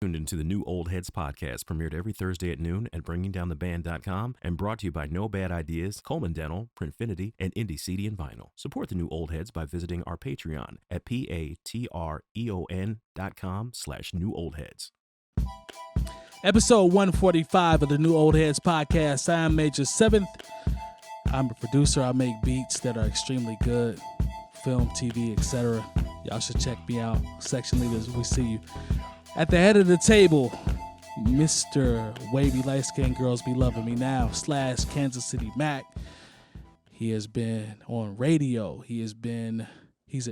Tuned into the new Old Heads podcast, premiered every Thursday at noon at bringingdowntheband.com and brought to you by No Bad Ideas, Coleman Dental, Printfinity, and Indie CD and Vinyl. Support the new Old Heads by visiting our Patreon at patreon.com/newoldheads. Episode 145 of the New Old Heads podcast. I am Major 7th. I'm a producer. I make beats that are extremely good, film, TV, etc. Y'all should check me out. Section leaders, we see you. At the head of the table, Mr. Wavy Light Skinned Girls Be Loving Me Now / Kansas City Mac. He has been on radio. He's an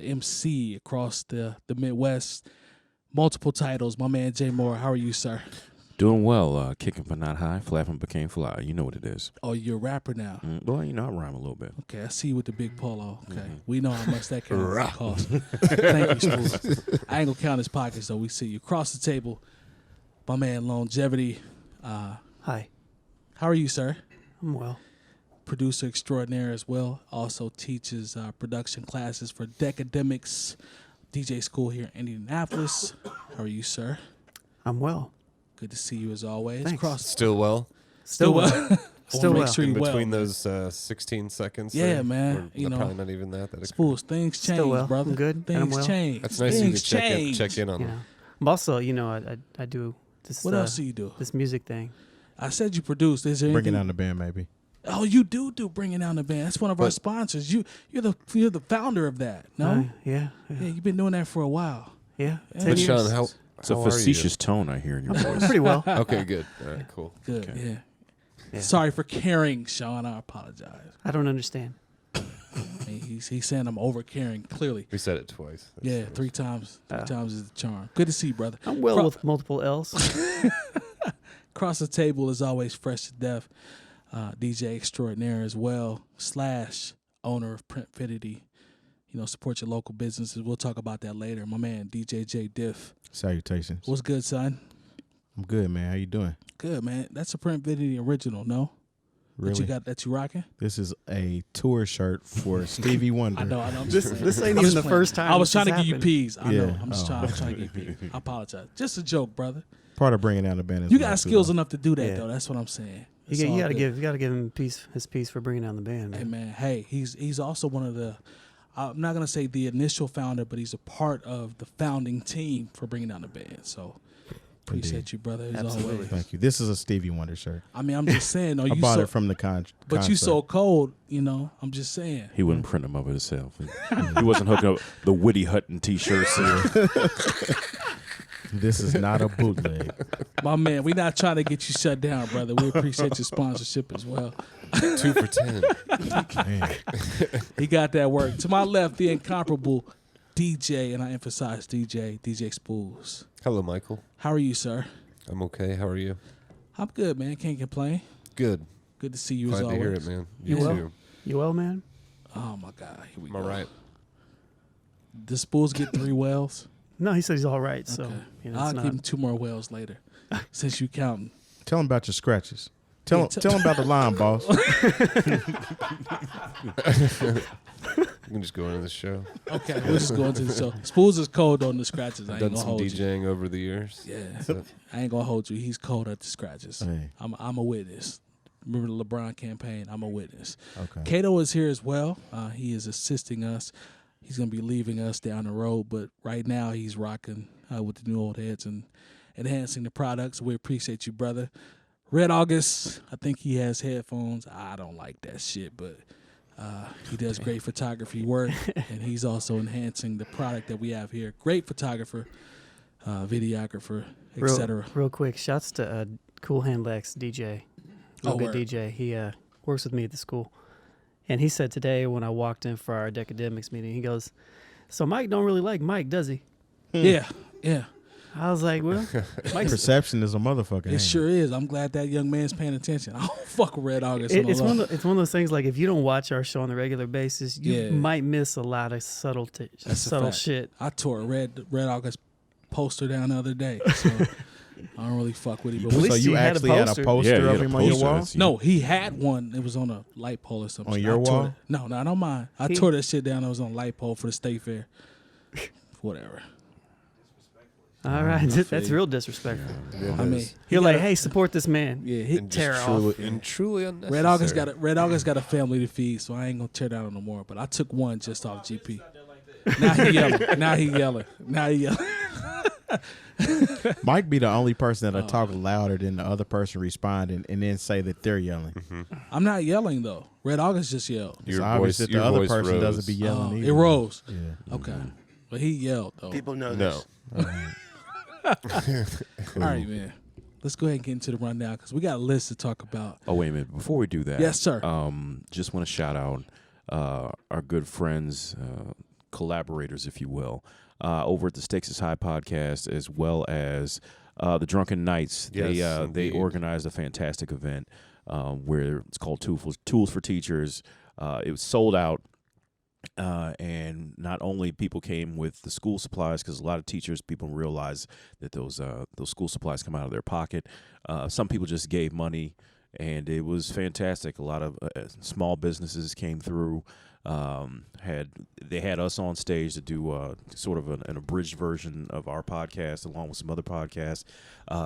MC across the Midwest. Multiple titles. My man Jay Moore, how are you, sir? Doing well, kicking but not high, flapping but can't fly. You know what it is. Oh, you're a rapper now. Well, you know, I rhyme a little bit. Okay, I see you with the big polo. Okay, we know how much that can cost. Thank you, Spoolz. I ain't gonna count his pockets, though. We see you. Across the table, my man Lonegevity. Hi. How are you, sir? I'm well. Producer extraordinaire as well. Also teaches production classes for 𝐀𝐄𝐃𝐒 DJ school here in Indianapolis. How are you, sir? I'm well. Good to see you as always. Thanks. Still well? Still well. Still make well. sure In you're between well. those 16 seconds? Yeah, there? man. Or You know, probably not even that. Spoolz, things change, Still well. brother. I'm good, and Things I'm well. change. That's nice of you Things to change. check in on You them. know, I'm also, I do this. What else do you do? This music thing. I said you produced. Is there Bringing anything? down the band, maybe. Oh, you do Bringing Down the Band. That's one of our sponsors. You're the founder of that. No? Yeah. Yeah, you've been doing that for a while. Yeah. But 10 But years. Sean, how It's a are you? facetious tone I hear in your voice. Pretty well. Okay, good. All right, cool. Good. Okay. Yeah. Sorry for caring, Sean. I apologize. I don't understand. I mean, he's saying I'm over caring. Clearly. We said it twice. Yeah, three times. Three times is the charm. Good to see you, brother. I'm well with multiple L's. Across the table is always fresh to death. DJ extraordinaire as well / owner of Printfinity. You know, support your local businesses. We'll talk about that later. My man, DJ Jay Diff. Salutations. What's good, son? I'm good, man. How you doing? Good, man. That's a Printfinity original, no? Really? That you rocking? This is a tour shirt for Stevie Wonder. I know. I'm this just this playing. ain't I'm even just the playing. first time. I was this trying to has give you happened. peas. I know. Yeah. I'm just Oh. trying to give you peas. I apologize. Just a joke, brother. Part of bringing down the band is You well, got too, skills though. enough to do that, Yeah. though. That's what I'm saying. You It's all gotta good. give him his piece for bringing down the band. Hey, Man. man. Hey, he's also one of the. I'm not gonna say the initial founder, but he's a part of the founding team for bringing down the band. So appreciate Indeed. you, brother. As Absolutely. always. Thank you. This is a Stevie Wonder shirt. I mean, I'm just saying. I bought it from the concert. But you so cold, you know. I'm just saying. He wouldn't print them of it himself. He wasn't hooking up the Woody Hutton T-shirts. This is not a bootleg. My man, we're not trying to get you shut down, brother. We appreciate your sponsorship as well. 2 for 10. Man. He got that work. To my left, the incomparable DJ, and I emphasize DJ Spoolz. Hello, Michael. How are you, sir? I'm okay. How are you? I'm good, man. Can't complain. Good. Good to see you Glad as to always. hear it, man. You You well? too. You well, man? Oh my God, here we Am I go. right? Does Spoolz get 3 wells? No, he said he's all right. So Okay. it's I'll not. give him 2 more wells later, since you counting. Tell him about your scratches. Tell him about the line, boss. You can just go into the show. Okay, we'll just go into the show. Spoolz is cold on the scratches. I I've ain't done gonna some hold you. DJing over the years. Yeah, So, I ain't gonna hold you. He's cold at the scratches. Hey. I'm a witness. Remember the LeBron campaign? I'm a witness. Okay. 𝐀𝐄𝐃 is here as well. He is assisting us. He's gonna be leaving us down the road, but right now he's rocking with the new old heads and enhancing the products. We appreciate you, brother. Red August, I think he has headphones. I don't like that shit, but he does great photography work, and he's also enhancing the product that we have here. Great photographer, videographer, etc. Real quick, shouts to Cool Hand Lex DJ. Real Oh, good word. DJ. He works with me at the school. And he said today when I walked in for our 𝐀𝐄𝐃𝐒 meeting, he goes, "So Mike don't really like Mike, does he?" Yeah. I was like, well, Mike's Perception is a motherfucker. It sure is. I'm glad that young man's paying attention. I don't fuck with Red August. it's one of those things like if you don't watch our show on a regular basis, you Yeah. might miss a lot of subtle That's a subtle fact. shit. I tore a Red August poster down the other day, so I don't really fuck with him. But At So least you he had a actually had a poster. poster Yeah, you of had a him on your poster. wall? That's- no, he had one. It was on a light pole or something. On your I tore wall? it. No, I don't mind. I He- tore that shit down. It was on a light pole for the state fair. Whatever. All right, feel that's you. real disrespectful. I mean, You're like, hey, support this man. yeah, he, And tear just off. truly unnecessary. Red August got a family to feed, so I ain't gonna tear down on no more. But I took one just off GP. Now he yelling. Now he yelling. Mike be the only person that'll talk louder than the other person responding and then say that they're yelling. I'm not yelling though. Red August just yelled. It's obvious that the other person rose. doesn't be yelling either. It rose. Yeah. Okay, but he yelled though. People know No. this. All right, man. Let's go ahead and get into the rundown because we got a list to talk about. Oh, wait a minute. Before we do that. Yes, sir. Just want to shout out our good friends, collaborators, if you will, over at the Stakes is High podcast, as well as the Drunken Knights. Yes, they indeed. organized a fantastic event where it's called Tools for Teachers. It was sold out. And not only people came with the school supplies, because a lot of teachers, people realize that those school supplies come out of their pocket. Some people just gave money, and it was fantastic. A lot of small businesses came through. They had us on stage to do sort of an abridged version of our podcast, along with some other podcasts.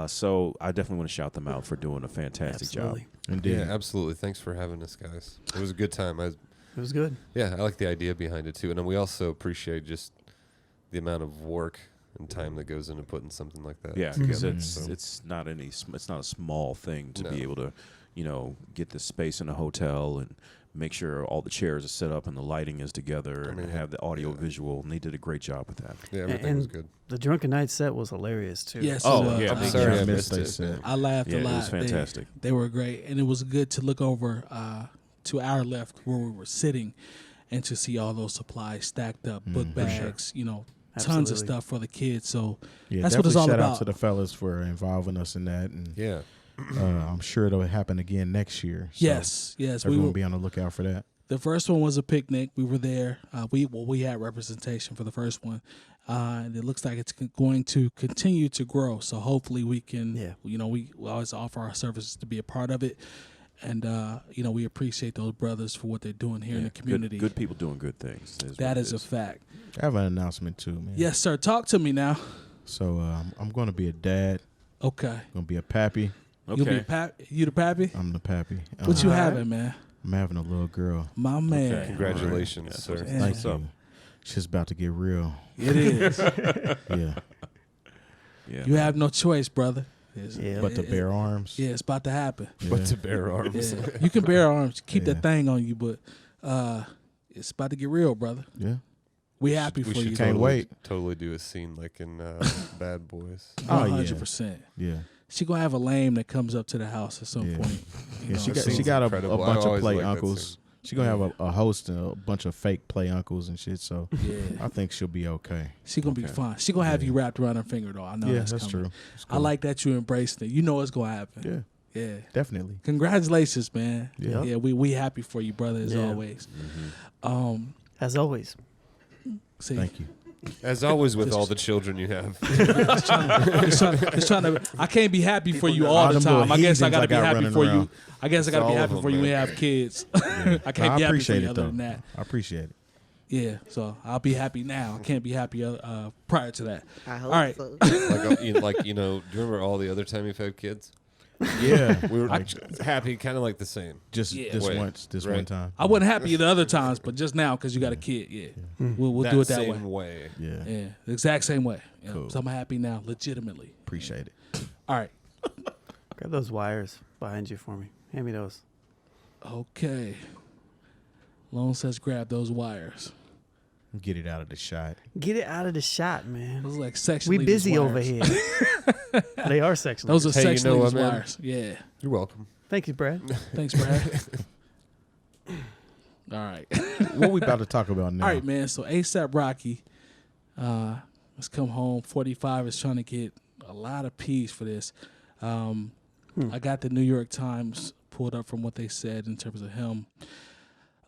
So I definitely want to shout them out for doing a fantastic Absolutely. job. Indeed. Yeah, absolutely. Thanks for having us, guys. It was a good time. It was good. Yeah, I like the idea behind it too, and then we also appreciate just the amount of work and time that goes into putting something like that. Yeah, together. because So, it's not a small thing to No. be able to, get the space in a hotel and make sure all the chairs are set up and the lighting is together and mean, have the audio visual. And they did a great job with that. yeah, everything was And good. the Drunken Knight set was hilarious too. Yes. Oh, it was. yeah. I'm Thank sorry you. I Missed missed they it. said. I laughed Yeah, a it lot. was fantastic. They were great, and it was good to look over to our left where we were sitting, and to see all those supplies stacked up, book bags, tons of Absolutely. stuff for the kids. So Yeah, that's what it's all shout about. out to the fellas for involving us in that, and Yeah, I'm sure it'll happen again next year. So Yes. everyone will be on the lookout for that. The first one was a picnic. We were there. We had representation for the first one, and it looks like it's going to continue to grow. So hopefully we can, we always offer our services to be a part of it, and we appreciate those brothers for what they're doing here in the community. Good people doing good things. That is a fact. I have an announcement too, man. Yes, sir. Talk to me now. So I'm going to be a dad. Okay. Going to be a pappy. You'll be you the pappy? I'm the pappy. What you having, man? I'm having a little girl. My man. Okay. congratulations, All right. sir. Yeah. Thank What's you. up? She's about to get real. It is. Yeah. Yeah. You have no choice, brother. Yeah. But to bear arms. Yeah, it's about to happen. But to bear arms. Yeah. You can bear arms, keep Yeah. that thing on you, but it's about to get real, brother. Yeah. We happy We for should you. Can't wait. Totally do a scene like in Bad Boys. Oh, yeah. 100%. Yeah. She gonna have a lame that comes up to the house at some Yeah. point. Yeah, she that got scene's a incredible. I bunch of always play like that uncles. scene. She gonna have a host and a bunch of fake play uncles and shit. So Yeah, I think she'll be okay. she gonna be Okay. fine. She gonna have you wrapped around her finger though. I know Yeah, that's that's coming. true. It's I cool. like that you embracing it. You know it's gonna happen. Yeah, Yeah. definitely. Congratulations, man. Yeah. Yeah, we happy for you, brother, as Yeah. always. Mm-hmm. As always. See, Thank you. As always with all the children you have. just trying to. I can't be happy for you all the them little time. I guess I heathens gotta I be got happy running for you. around. I guess I gotta be all of happy them, for you when you man. have kids. I can't I be happy for appreciate you it other though. than that. I appreciate it. Yeah, so I'll be happy now. I can't be happy prior to that. I hope All right. so. Do you remember all the other time you've had kids? Yeah, We were happy, kind of like the same. just Yeah. this Wait, once, this right. one time. I wasn't happy the other times, but just now because you got a kid, yeah, we'll do it that way. same way. Yeah, Yeah, the exact same way. Yeah. Cool. So I'm happy now, legitimately. appreciate it. All right. Grab those wires behind you for me. Hand me those. Okay. Lone says grab those wires. Get it out of the shot. Get it out of the shot, man. Those are like section We leaders busy wires. over here. They are section Those are leaders. Hey, you section know leaders what, man? wires. Yeah. You're welcome. Thank you, Brad. Thanks, Brad. All right. What we about to talk about now? All right, man. So ASAP Rocky has come home. 45 is trying to get a lot of peas for this. I got the New York Times pulled up from what they said in terms of him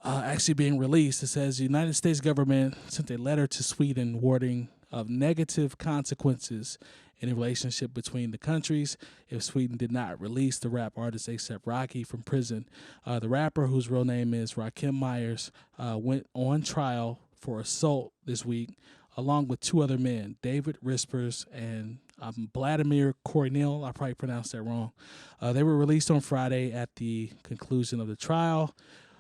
actually being released. It says the United States government sent a letter to Sweden warning of negative consequences in a relationship between the countries if Sweden did not release the rap artist A$AP Rocky from prison. The rapper, whose real name is Rakim Myers, went on trial for assault this week along with 2 other men, David Rispers and Vladimir Kornil. I probably pronounced that wrong. They were released on Friday at the conclusion of the trial,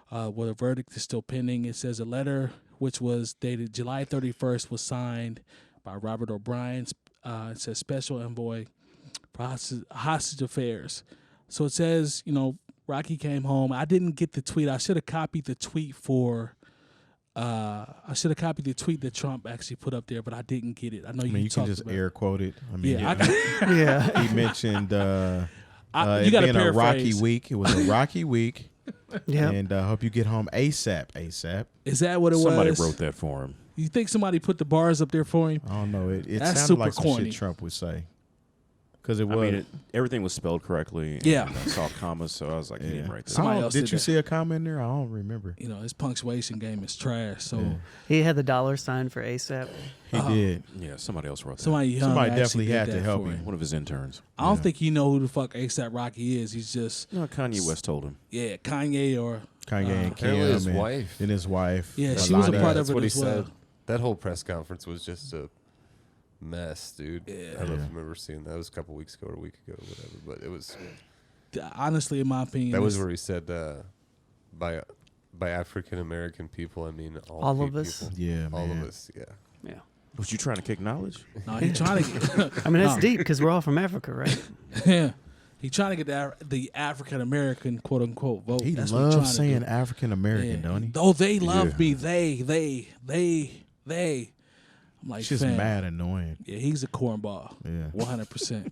where the verdict is still pending. It says a letter which was dated July 31st was signed by Robert O'Brien. It says Special Envoy for Hostage Affairs. So it says, Rocky came home. I didn't get the tweet. I should have copied the tweet that Trump actually put up there, but I didn't get it. I know you can just air quote it. I mean, Yeah. he mentioned you it gotta being a rocky paraphrase. week. It was a rocky week. Yeah. And hope you get home ASAP. ASAP. Is that what it Somebody was? wrote that for him. You think somebody put the bars up there for him? I don't know. It That's sounded super like some corny. shit Trump would say. Because it I was. mean, everything was spelled correctly. Yeah. And I saw commas, so I was like, he didn't write that. Somebody else did did you that. see a comment in there? I don't remember. His punctuation game is trash. So He had the $sign for ASAP. He did. Yeah, somebody else wrote that. somebody young Somebody actually definitely did had to that help for him. One of his interns. I don't think he know who the fuck ASAP Rocky is. He's just No, Kanye West told him. Kanye or Kanye and Apparently Kim his and wife. and his wife. Yeah, she was a Melania. part That's of it what he as well. said. That whole press conference was just a mess, dude. Yeah. I don't know if you remember seeing that. It was a couple weeks ago or a week ago or whatever. But it was honestly, in my opinion, that was where he said by African American people, I mean All of us? people. Yeah, All man. of us, yeah. Yeah. Was you trying to kick knowledge? no, he trying to get. I mean, that's No. deep because we're all from Africa, right? Yeah, he trying to get the African American quote unquote vote. He That's what he loves trying to saying do. African American, Yeah. don't he? Oh, they love Yeah. me. They. I'm like, It's just fam. mad annoying. Yeah, he's a cornball. Yeah. 100%.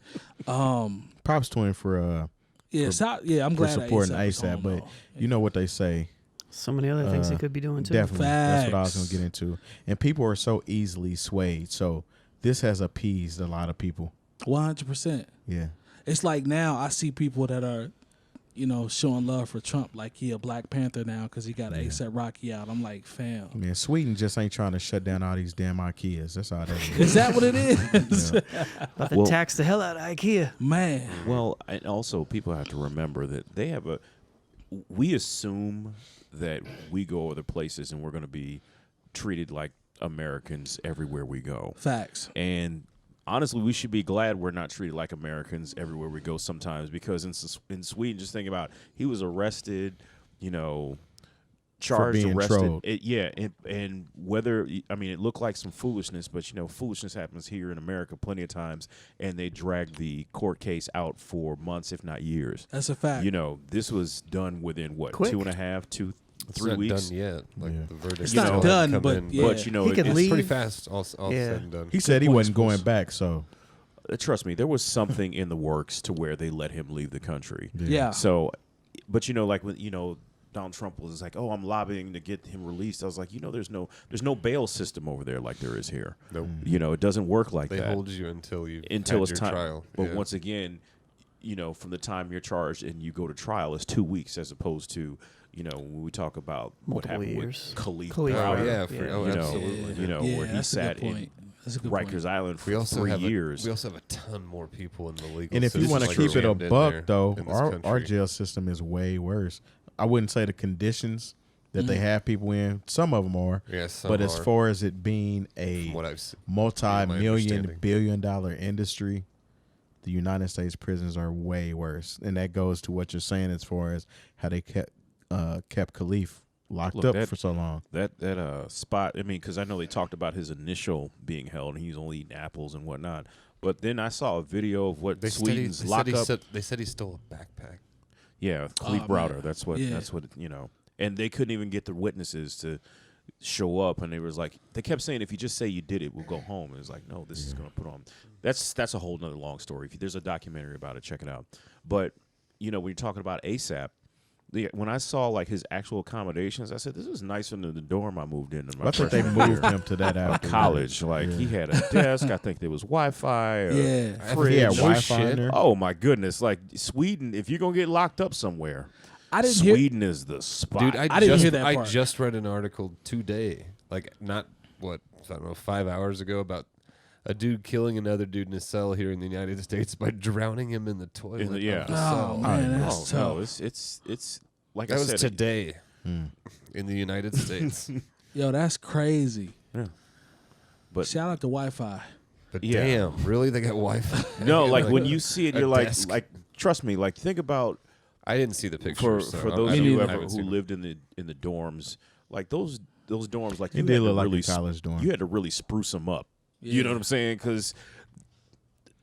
Props to him for I'm for glad supporting ASAP is ASAP, home, but though. you know what they say. So many other things he could be doing too. Definitely. That's what I was Facts. going to get into. And people are so easily swayed. So this has appeased a lot of people. 100%. Yeah. It's like now I see people that are, showing love for Trump like he a Black Panther now because he got ASAP Rocky out. I'm like, fam. Man, Sweden just ain't trying to shut down all these damn IKEAs. That's all that is. Is that what it is? About to Well- tax the hell out of IKEA. Man. Well, and also people have to remember that they have we assume that we go other places and we're going to be treated like Americans everywhere we go. Facts. And honestly, we should be glad we're not treated like Americans everywhere we go sometimes, because in Sweden, just think about, he was arrested, charged, being arrested. trolled. And whether, it looked like some foolishness, but, foolishness happens here in America plenty of times, and they drag the court case out for months, if not years. That's a fact. This was done within, what, Quick. 2.5, It's 3 not weeks? done yet. Like Yeah. the verdict. It's still not hasn't done, come but in, yeah. But, He could it's it's leave. pretty fast. All Yeah. said and done. He said he point, wasn't going Spoolz. back, so. Trust me, there was something in the works to where they let him leave the country. Yeah. So, but like when Donald Trump was like, "Oh, I'm lobbying to get him released." I was like, there's no bail system over there like there is here. Nope. It doesn't work like They that hold you until you until it's your time. trial. But Yeah. once again, from the time you're charged and you go to trial is 2 weeks, as opposed to when we talk about what Multiple happened years. with Khalif Khalif Browder. Oh yeah, Yeah. absolutely. Yeah, Where he that's a sat good in point. That's a good Rikers point. Island for We also 3 have years. we also have a ton more people in the legal. And if you system, want to like, keep it a jammed in buck, there though, in this our country. jail system is way worse. I wouldn't say the conditions that they have people in. Some of them are. Yeah, some But as are, far as it being from a what I've seen, multi-million, understanding. billion-dollar industry, the United States prisons are way worse. And that goes to what you're saying as far as how they kept 𝐀𝐄𝐃𝐒 locked Look, up that- for so long. That spot, because I know they talked about his initial being held, and he's only eating apples and whatnot. But then I saw a video of what Sweden's lockup. They said he stole a backpack. Yeah, Khalif Oh, Browder. man. That's what. Yeah. That's what. And they couldn't even get the witnesses to show up, and they was like, they kept saying, if you just say you did it, we'll go home. And it's like, no, this is going to put on. That's a whole nother long story. There's a documentary about it. Check it out. But when you're talking about ASAP. When I saw like his actual accommodations, I said, "This is nicer than the dorm I moved in." I think they moved him to that out after college. Like he had a desk. I think there was Wi-Fi. Yeah. fridge. He had No Wi-Fi in shit. there. Oh my goodness! Like Sweden, if you're gonna get locked up somewhere, I didn't hear. Sweden is the spot. Dude, I didn't hear that part. I just read an article today, like not I don't know, 5 hours ago, about a dude killing another dude in a cell here in the United States by drowning him in the toilet. of yeah. the Oh, cell. man, that's no, tough. it's like That I was said. today in the United States. Yo, that's crazy. Yeah. But Shout out to Wi-Fi. But Yeah. damn, really? They got Wi-Fi? no, like when you see it, a you're like, desk. trust me, like think about I didn't see the picture. for those of you who lived in the dorms, like those dorms, like It you did had to look like really a college dorm. you had to really spruce them up. Yeah. You know what I'm saying? Because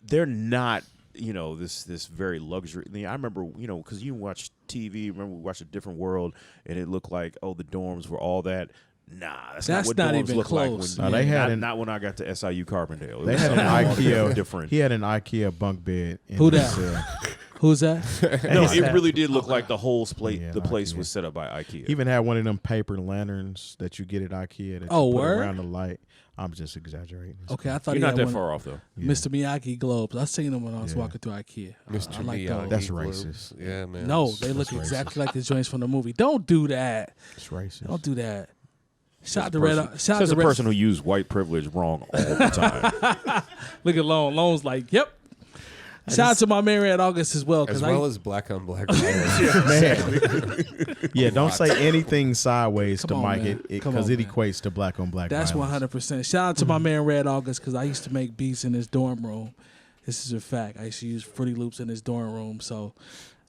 they're not, this very luxury. I mean, I remember, because you watch TV. Remember, we watched A Different World, and it looked like, the dorms were all that. Nah, that's not what not dorms even look close. like. No, they had not when I got to SIU Carbondale. It They was had an something IKEA different. He had an IKEA bunk bed. In Who his that? cell. Who's that? No, He it said- really did look like the whole place. Yeah, The place IKEA. was set up by IKEA. He even had one of them paper lanterns that you get at IKEA that Oh, you put word? around the light. I'm just exaggerating. Okay, I thought You're he not had that one. far off though. Yeah. Mr. Miyagi globes. I seen them when I was Yeah. walking through IKEA. Mr. I like Miyagi those. That's globes. racist. Yeah, man. No, they look That's exactly like the joints from the movie. Don't do that. It's racist. Don't do that. Shout out Says to a Red. person- Shout out says to a person who used white privilege wrong all the time. Look at Lone. Lone's like, yep. Shout out to my man Red August as well. As Because well as black on black violence. Yeah, don't say anything sideways Come to on, Mike man. Come because on, it man. equates to black on black that's violence. 100%. Shout out to my man Red August because I used to make beats in his dorm room. This is a fact. I used to use Fruity Loops in his dorm room. So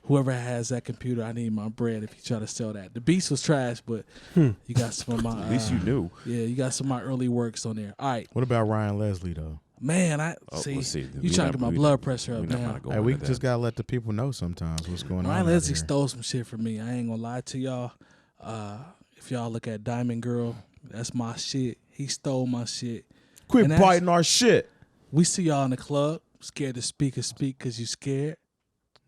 whoever has that computer, I need my bread if you try to sell that. The beats was trash, but you got some of my. At least you knew. Yeah, you got some of my early works on there. All right, What about Ryan Leslie though? man. Let's see. You trying to get my blood pressure up now. Hey, we just gotta let the people know sometimes what's going on. Ryan out Leslie here. stole some shit from me. I ain't gonna lie to y'all. If y'all look at Diamond Girl, that's my shit. He stole my shit. Quit and that's- biting our shit. We see y'all in the club, scared to speak because you scared.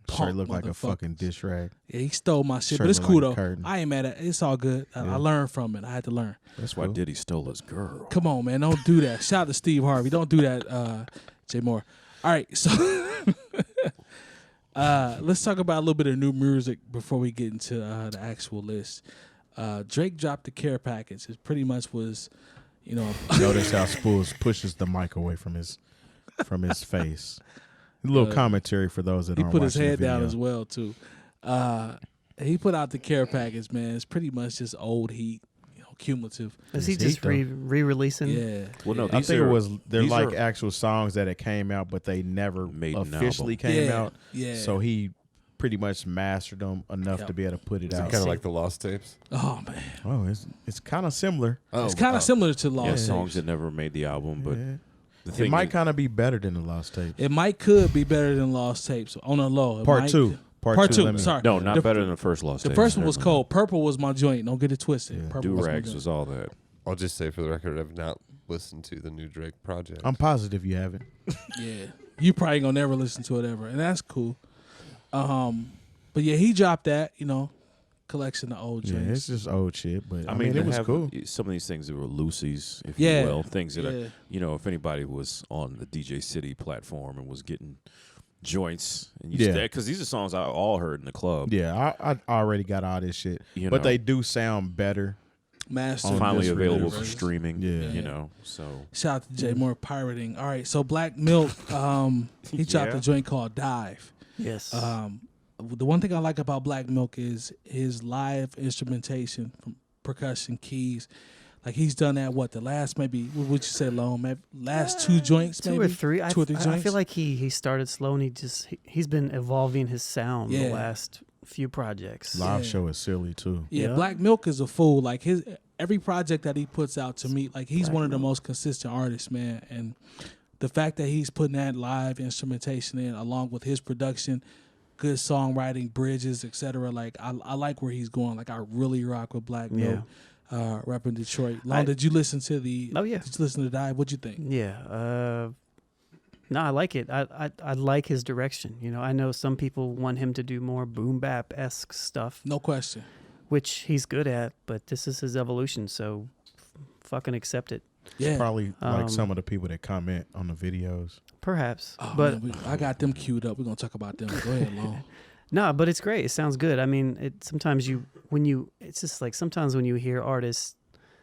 Straight Punk look like a motherfuckers. fucking dish rag. Yeah, he stole my shit, Shirt but it's look cool like a though. curtain. I ain't mad at it. It's all good. I Yeah. learned from it. I had to learn. That's why Cool. Diddy stole his girl. Come on, man. Don't do that. Shout out to Steve Harvey. Don't do that, Jay Moore. All right, so let's talk about a little bit of new music before we get into the actual list. Drake dropped the care package. It pretty much was, Notice how Spoolz pushes the mic away from his face. A little commentary for those that he aren't put his watching head the down video. as well too. He put out the care package, man. It's pretty much just old heat, cumulative. Is he It's just heat, though. re-releasing? Yeah. Well, no, I these think are, it was they're these like are- actual songs that it came out, but they never Made an officially album. came Yeah, out. yeah. So he pretty much mastered them enough Yep. to be able to put it Is it out. kind of like the Lost Tapes? Oh man, Oh, it's kind of similar. Oh, it's kind of similar to Lost yeah, Tapes. songs that never made the album, but Yeah. the It thing might is- kind of be better than the Lost Tape. It could be better than Lost Tapes on a low. It Part might- two. Part two. let me- Sorry. no, not The- better than the first Lost The Tapes. first one was Never cold. Purple was my joint. Don't get it twisted. Yeah. Purple mind. was my Do-Rags joint. was all that. I'll just say for the record, I've not listened to the new Drake project. I'm positive you haven't. Yeah, you probably gonna never listen to it ever, and that's cool. But yeah, he dropped that. Collection of old Yeah, joints. it's just old shit, but I mean, it was have cool. Some of these things that were loosies, if Yeah. you will, things that Yeah. are, if anybody was on the DJ City platform and was getting joints, and Yeah. because these are songs I all heard in the club. Yeah, I already got all this shit, You but know. they do sound better. Master. On finally this available release. for streaming. Yeah. So Shout out to Jay Moore pirating. All right, so Black Milk, he dropped Yeah. a joint called Dive. Yes. The one thing I like about Black Milk is his live instrumentation from percussion keys. Like he's done that. The last maybe what would you say, Lone? Maybe last two joints, two maybe or three. two or three I joints. feel like he started slow and he's been evolving his sound Yeah. the last few projects. Live Yeah. show is silly too. Yeah, Yeah. Black Milk is a fool. Like every project that he puts out to me, like he's one of the most consistent artists, man. And the fact that he's putting that live instrumentation in along with his production, good songwriting, bridges, etc. Like I like where he's going. Like I really rock with Black Milk. Rapping Detroit. Long, did you listen to the? Oh, yeah. Did you listen to Dive? What'd you think? Yeah. No, I like it. I like his direction. I know some people want him to do more boom bap-esque stuff, No question. which he's good at, but this is his evolution, so fucking accept it. Yeah. Probably like Um, some of the people that comment on the videos. Perhaps. Oh, but man, I got them queued up. We're gonna talk about them. Go ahead, Long. no, but it's great. It sounds good. I mean, it's just like sometimes when you hear artists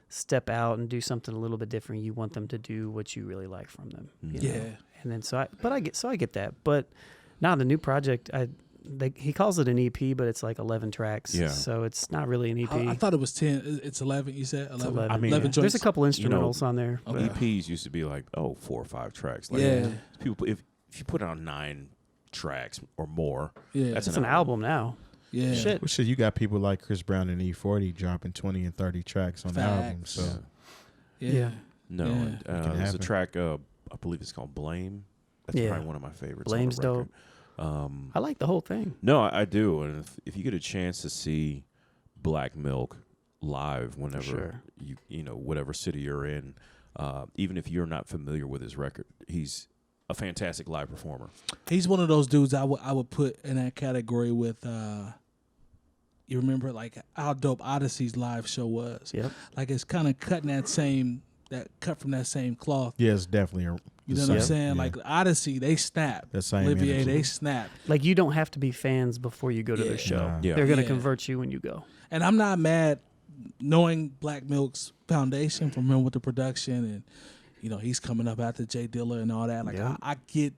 step out and do something a little bit different, you want them to do what you really like from them. you know? Yeah. And then I get that. But now the new project, he calls it an EP, but it's like 11 tracks. Yeah. So it's not really an EP. I thought it was 10. It's 11. You said 11. It's 11. I mean, 11 There's a joints. couple instrumentals on there. Okay. but- EPs used to be like 4 or 5 tracks. Like, Yeah. people if you put out 9 tracks or more, Yeah. that's It's an album now. Yeah. Shit. Well, shit, you got people like Chris Brown and E40 dropping 20 and 30 tracks on the album. Facts. So Yeah. No, Yeah. and, It can there's a happen. track. I believe it's called "Blame." That's Yeah. probably one of my favorites. Blame's on the record. dope. I like the whole thing. No, I do. And if you get a chance to see Black Milk live, whenever sure. you know whatever city you're in, even if you're not familiar with his record, he's a fantastic live performer. He's one of those dudes I would put in that category with. You remember like how dope Odyssey's live show was. Yep. Like it's kind of cut from that same cloth. yeah, it's definitely You know what I'm saying? Yeah. Like Odyssey, they snap. That same Olivier, energy. they snap. Like you don't have to be fans before you go to Yeah. their show. Nah. Yeah. They're gonna Yeah. convert you when you go. And I'm not mad knowing Black Milk's foundation from him with the production and, you know, he's coming up after Jay Dilla and all that. Like, Yeah. I get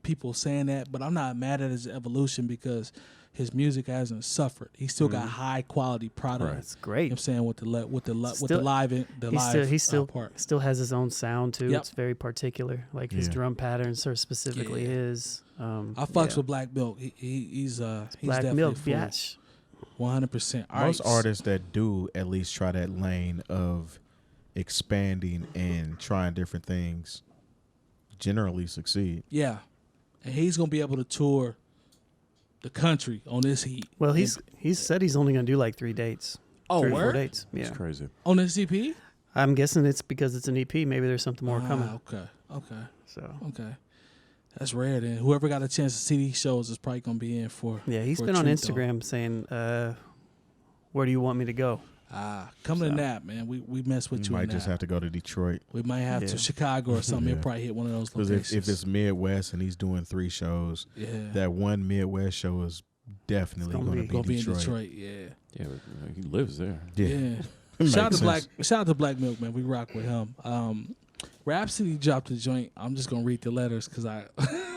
people saying that, but I'm not mad at his evolution because his music hasn't suffered. He still got high quality product. That's You know great. what I'm saying? With the Still- live He still part. still has his own sound too. Yep. It's very particular. Like his Yeah. drum patterns are specifically Yeah. his. I fucks with Black Milk. He's Black definitely Milk. a fool. Yes. 100%. All Most right. artists that do at least try that lane of expanding and trying different things generally succeed. Yeah. And he's going to be able to tour the country on this heat. Well, he's said he's only gonna do like 3 dates. Oh, 3 or 4 word? dates. It's Yeah. crazy. On this EP? I'm guessing it's because it's an EP. Maybe there's something more coming. Okay. So That's rare then. Whoever got a chance to see these shows is probably going to be in for yeah, he's for a been on treat, though. Instagram saying, "Where do you want me to go?" Come to So. Nap, man. We mess with You you might in just Nap. have to go to Detroit. We might have Yeah. to Chicago or something. Yeah. He'll probably hit one of those Because locations. if it's Midwest and he's doing 3 shows, yeah. that one Midwest show is definitely It's gonna going be- to Gonna be be in Detroit. Detroit, yeah. Yeah, but, he lives there. Yeah. Makes Shout sense. out to Black Milk, man. We rock with him. Rapsody dropped a joint. I'm just gonna read the letters because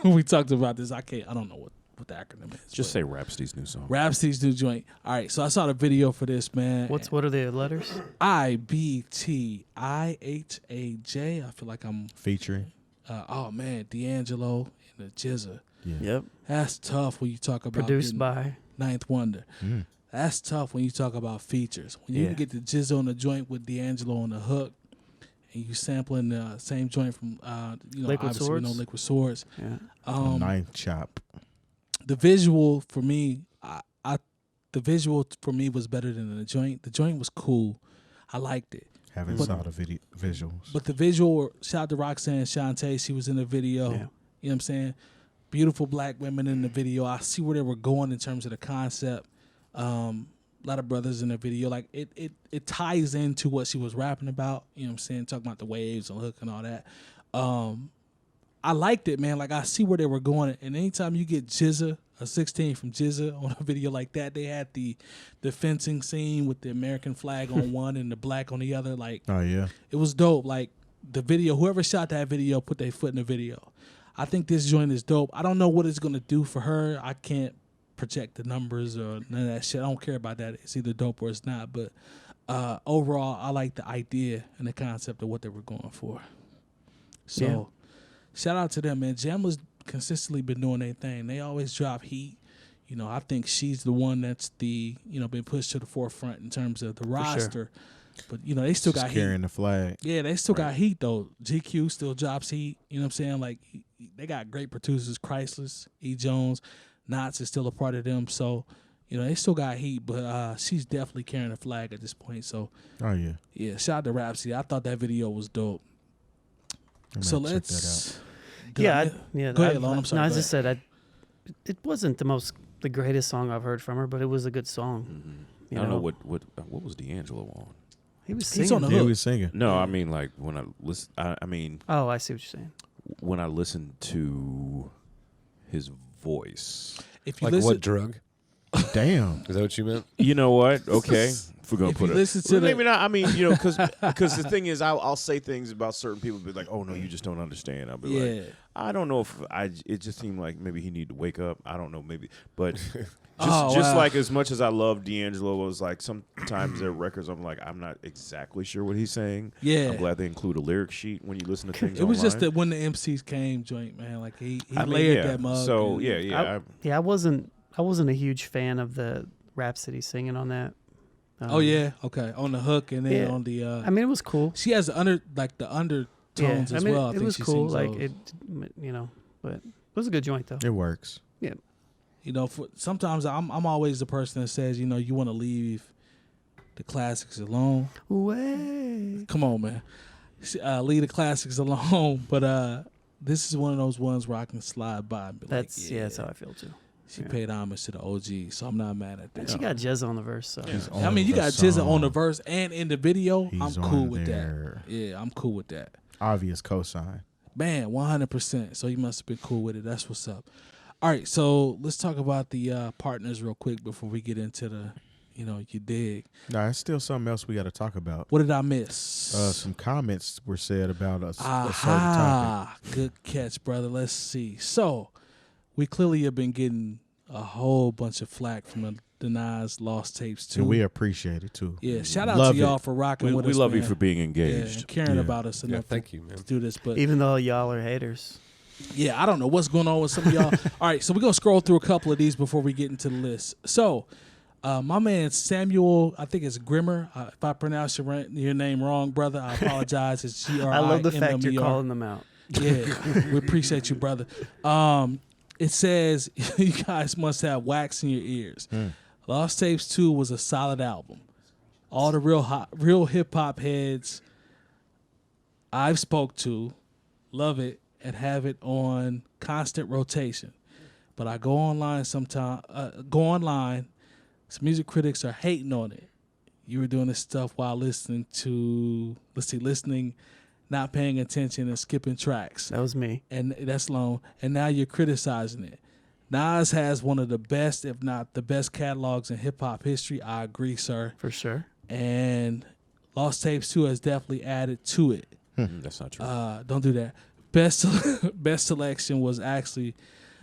we talked about this. I don't know what the acronym is. Just but say Rapsody's new song. Rapsody's new joint. All right, so I saw the video for this, man. What are the letters? IBTIHAJ? I feel like I'm Featuring. oh man, D'Angelo and the Jizza. Yeah. Yep. That's tough when you talk about Produced getting by. Ninth Wonder. Mm. That's tough when you talk about features. When you Yeah. can get the Jizza on the joint with D'Angelo on the hook, and you sampling the same joint from Liquid obviously we know Swords? Liquid Swords. Yeah. Ninth chop. The visual for me, the visual for me was better than the joint. The joint was cool. I liked it. Haven't But- saw the video visuals. But the visual, shout out to Roxanne Shante, she was in the video. Yeah. You know what I'm saying? Beautiful black women in the video. I see where they were going in terms of the concept. A lot of brothers in the video. Like it ties into what she was rapping about. You know what I'm saying? Talking about the waves and hook and all that. I liked it, man. Like I see where they were going. And anytime you get Jizza, a 16 from Jizza on a video like that, they had the fencing scene with the American flag on one and the black on the other. Like Oh yeah. it was dope. Like the video, whoever shot that video put their foot in the video. I think this joint is dope. I don't know what it's gonna do for her. I can't project the numbers or none of that shit. I don't care about that. It's either dope or it's not. But overall, I like the idea and the concept of what they were going for. So shout out to them, man. Jamla's consistently been doing their thing. They always drop heat. You know, I think she's the one that's been pushed to the forefront in terms of the roster. But they still Just got heat. carrying the flag. Yeah, they still got heat though. GQ still drops heat. You know what I'm saying? Like they got great producers. Chrysler's, E. Jones, Knots is still a part of them. So, they still got heat. But she's definitely carrying the flag at this point. So, Oh yeah. yeah, shout out to Rapsody. I thought that video was dope. I'm So gonna check that let's. Yeah. Go ahead, Lon. I'm sorry. No, I Go just said it wasn't the greatest song I've heard from her, but it was a good song. Mm-hmm. I don't know what was D'Angelo on. He was He's singing. on the He hook. was singing. No, I mean like when I listen. I mean Oh, I see what you're saying. when I listen to his voice. If you Like listen, what drug? Damn. Is that what you meant? You know what? Okay. If we're gonna If put you it, listen to maybe not. I mean, because the thing is, I'll say things about certain people, be like, "Oh no, you just don't understand." I'll be like, "I don't know if It just seemed like maybe he need to wake up. I don't know, maybe, but just like as much as I love D'Angelo, was like sometimes their records, I'm like, I'm not exactly sure what he's saying. Yeah. I'm glad they include a lyric sheet when you listen to things. It was just online. that when the MCs came, joint man, like he I mean, layered yeah. that mug. So and- yeah. I wasn't a huge fan of the Rapsody singing on that. Oh yeah, okay. On the hook and then Yeah. on the. I mean, it was cool. She has the undertones Yeah, as I mean, well. I it think was she cool. sings Like those. it, but it was a good joint though. It works. You know, sometimes I'm always the person that says, you know, you want to leave the classics alone. Way. Come on, man. Leave the classics alone. But this is one of those ones where I can slide by and be That's like, that's how I feel too. She paid homage to the OG, so I'm not mad at that. And she got Jezza on the verse. So. I mean, you got Jizza on the verse and in the video. He's I'm cool on with there. that. Yeah, I'm cool with that. Obvious cosign. Man, 100%. So you must have been cool with it. That's what's up. All right, so let's talk about the partners real quick before we get into the, you dig. No, there's still something else we got to talk about. What did I miss? Some comments were said about a certain topic. Aha, good catch, brother. Let's see. So we clearly have been getting a whole bunch of flack from the Nas Lost Tapes too. And we appreciate it too. Yeah, shout out Love to y'all it. for rocking with We us. love you man. for being Yeah, engaged. and caring Yeah. about us Yeah, enough thank you, man. to do this. But Even though y'all are haters. yeah, I don't know what's going on with some of y'all. All right, so we're going to scroll through a couple of these before we get into the list. So, my man Samuel, I think it's Grimmer. If I pronounce your name wrong, brother, I apologize. It's Grimmer. I love the fact you're calling them out. Yeah, we appreciate you, brother. It says, you guys must have wax in your ears. Lost Tapes 2 was a solid album. All the real hip-hop heads I've spoke to love it and have it on constant rotation. But I go online some music critics are hating on it. You were doing this stuff while listening, not paying attention and skipping tracks. That was me. And that's long. And now you're criticizing it. Nas has one of the best, if not the best catalogs in hip-hop history. I agree, sir. For sure. And Lost Tapes 2 has definitely added to it. That's not true. Don't do that. Best selection was actually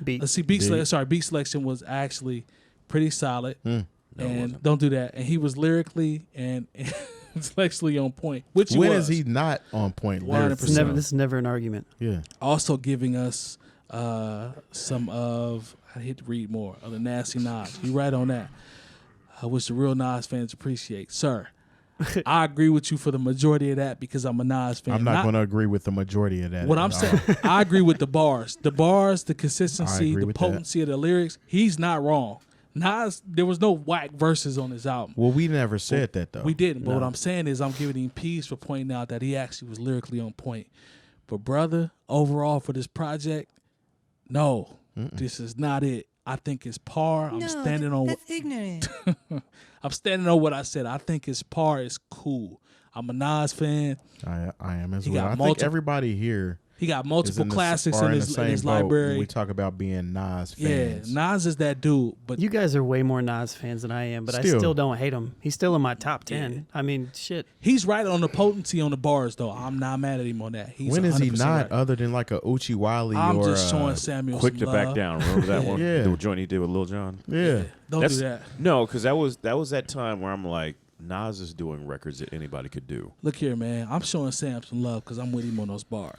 Beat. beat selection was actually pretty solid. No, it and wasn't. don't do that. And he was lyrically and intellectually on point. Which he When was. is he not on point? 100%. lyrically? This is never an argument. Yeah. Also giving us some of, I hate to read more, of the Nasty Nas. You right on that. Which the real Nas fans appreciate. Sir, I agree with you for the majority of that because I'm a Nas fan. I'm not going to agree with the majority of that. What I'm saying, I agree with the bars. The bars, the I consistency, agree the with potency of the lyrics. He's not wrong. Nas, there was no whack verses on his album. Well, we never said that though. We didn't. But No. what I'm saying is I'm giving him peace for pointing out that he actually was lyrically on point. But brother, overall for this project, no, this is not it. I think it's par. I'm standing on that's ignorant. I'm standing on what I said. I think it's par. It's cool. I'm a Nas fan. I am as He well. got I think multiple- everybody here He got is multiple in the, classics are in in the his same boat when library. we talk about being Nas Yeah, fans. Nas is that dude. But You guys are way more Nas fans than I am, but I Still. still don't hate him. He's still in my top 10. Yeah. I mean, shit. he's right on the potency on the bars, though. I'm not mad at him on that. He's When is he 100% not right. other than like a Uchi Wally I'm or just showing Samuel Quick some to back love. down. Remember that one? Yeah. The joint he did with Lil Jon? Yeah. Don't That's- do that. No, because that was that time where I'm like, Nas is doing records that anybody could do. Look here, man. I'm showing Sam some love because I'm with him on those bars.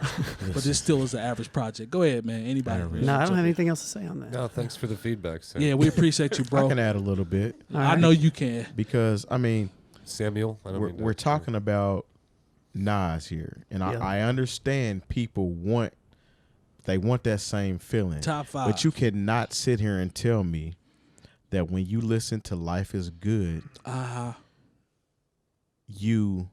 But this still is an average project. Go ahead, man. Anybody? No, I don't have anything else to say on that. No, thanks for the feedback, Sam. Yeah, we appreciate you, I bro. can add a little bit All I right. know you can. because I mean Samuel. I don't mean to- we're talking about Nas here, and Yeah. I understand people want that same feeling. Top 5. But you cannot sit here and tell me that when you listen to Life is Good, you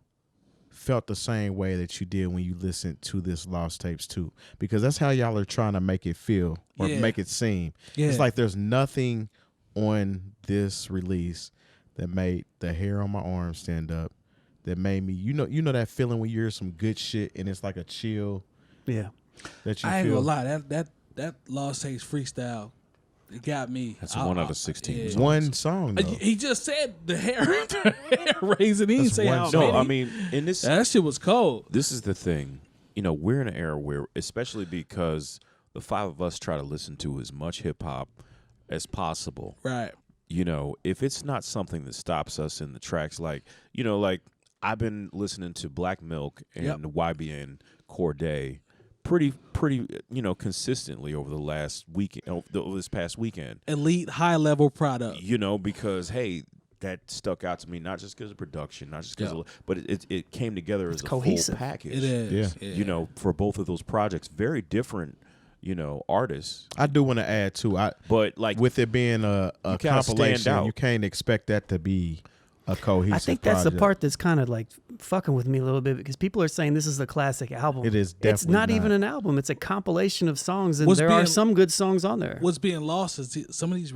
felt the same way that you did when you listened to this Lost Tapes 2. Because that's how y'all are trying to make it feel or Yeah. make it seem. Yeah. It's like there's nothing on this release that made the hair on my arm stand up, that made me, you know that feeling when you hear some good shit and it's like a chill Yeah. that you I ain't feel. gonna lie. That Lost Tapes freestyle It got me. That's 1 out of 16. yeah. songs. One song though. He just said the hair raising. He didn't say one how song. many. No, I mean, in this, that shit was cold. this is the thing. You know, we're in an era where, especially because the 5 of us try to listen to as much hip hop as possible. Right. You know, if it's not something that stops us in the tracks, like, you know, like I've been listening to Black Milk and Yep. YBN Corday pretty, you know, consistently over the last weekend, over this past weekend. Elite high level product. You know, because hey, that stuck out to me not just because of production, not just because, but it came together as a cohesive. full package. It is. Yeah. You know, for both of those projects, very different, you know, artists. I do want to add too. But like With it being a You gotta stand compilation, out. you can't expect that to be a cohesive. I think that's the project. part that's kind of like fucking with me a little bit because people are saying this is the classic album. It is It's definitely not even not. an album. It's a compilation of songs, and What's there are being- some good songs on there. What's being lost is some of these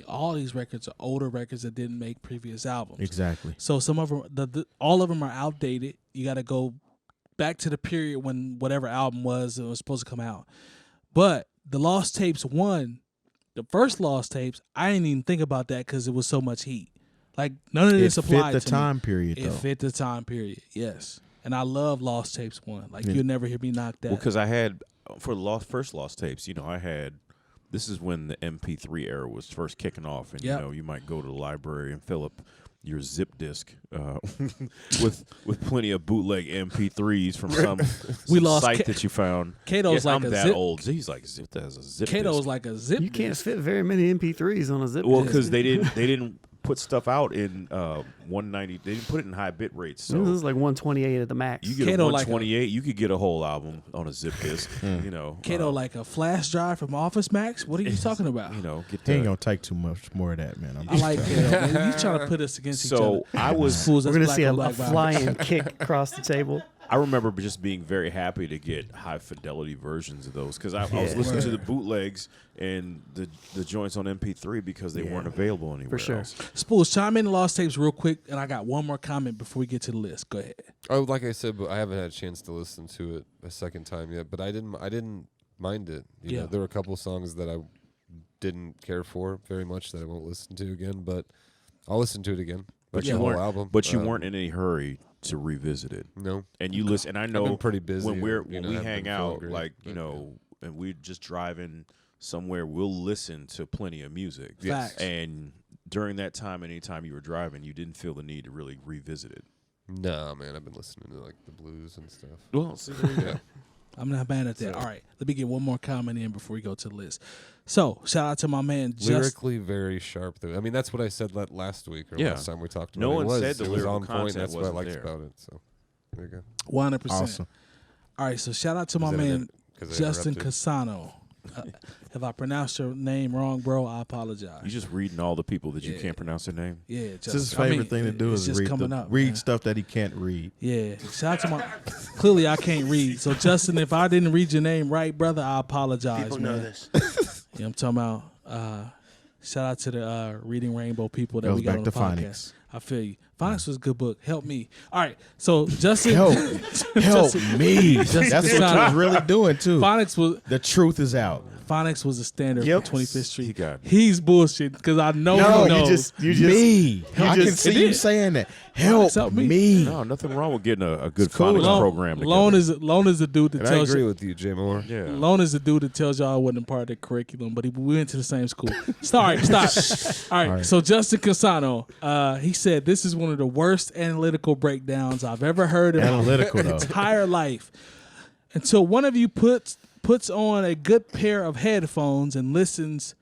all these records are older records that didn't make previous albums. Exactly. So some of them, all of them are outdated. You got to go back to the period when whatever album was supposed to come out. But the Lost Tapes 1, the first Lost Tapes, I didn't even think about that because it was so much heat. Like none of this It applied fit the to me. time period It though. fit the time period, yes. And I love Lost Tapes 1. Like you'll never hear me knock that. well, because I had for the first Lost Tapes, you know, I had. This is when the MP3 era was first kicking off, and Yep. you know, you might go to the library and fill up your zip disk with plenty of bootleg MP3s from some lost site K- that you found. Kato's like I'm a that zip. old. He's like zip that as a zip Kato's disk. like a zip. You can't disc. fit very many MP3s on a zip Well, disk. because they didn't put stuff out in 190. They didn't put it in high bit rates. This So is like 128 at the max. you get Kato a like a- 128, you could get a whole album on a zip disk. You know, Kato like a flash drive from Office Max. What are you talking about? you know, get He ain't the. gonna take too much more of that, man. I like Kato. Man. You trying to put us against each other? So I was. Fools, We're that's gonna black see on a black violence. flying kick across the table. I remember just being very happy to get high fidelity versions of those because I was listening to the bootlegs and the joints on MP3 because they weren't available anywhere sure. else. Spoolz, chime in the Lost Tapes real quick, and I got one more comment before we get to the list. Go ahead. Oh, like I said, but I haven't had a chance to listen to it a second time yet. But I didn't mind it. You Yeah. know, there were a couple songs that I didn't care for very much that I won't listen to again. But I'll listen to it again. But Like you the whole weren't. album. But you weren't in any hurry to revisit it. No. And you listen. And I know been pretty busy, when you when know, we haven't hang been feeling out, great, like you but, know, and we're just driving somewhere. We'll listen to plenty of music. Facts. And during that time, anytime you were driving, you didn't feel the need to really revisit it. Nah, man, I've been listening to like the blues and stuff. Well, see, there you go. I'm not mad at that. All right, let me get one more comment in before we go to the list. So, shout out to my man, Lyrically very sharp, though. I mean, that's what I said last week or Yeah. last time we talked about No it. one It was, said the it was lyrical on point. content That's what I wasn't liked there. about it. So there you go. 100%. Awesome. All right, so shout out to my Is that man, an- 'cause I Justin interrupted? Casano. If I pronounced your name wrong, bro, I apologize. You just reading all the people that you Yeah. can't pronounce their name. Yeah, It's his favorite thing to do it's is just read coming up, read man. stuff that he can't read. Yeah, shout out to my. Clearly, I can't read. So, Justin, if I didn't read your name right, brother, I apologize. People man. know this. Yeah, I'm talking about. Shout out to the Reading Rainbow people that Goes we got back on the to podcast. phonics. I feel you. Phonics was a good book. Help me. All right, so Justin, Help Justin- me. Justin That's what Casano. you're really doing too. Phonics was The truth is out. Phonics was a standard Yep. for 25th Street. He got it. He's bullshit because I know No, he knows. you just me. I can just- see it you did. saying that. Help Help me. me. No, nothing wrong with getting a good cool. phonics Lone- program together. Lone is the dude that And I tells agree you. with you, Jay Moore. Yeah. Lone is the dude that tells y'all I wasn't part of the curriculum, but we went to the same school. Stop. All right. So Justin Casano, he said this is one of the worst analytical breakdowns I've ever heard in Analytical, my though. entire life. Until one of you puts on a good pair of headphones and listens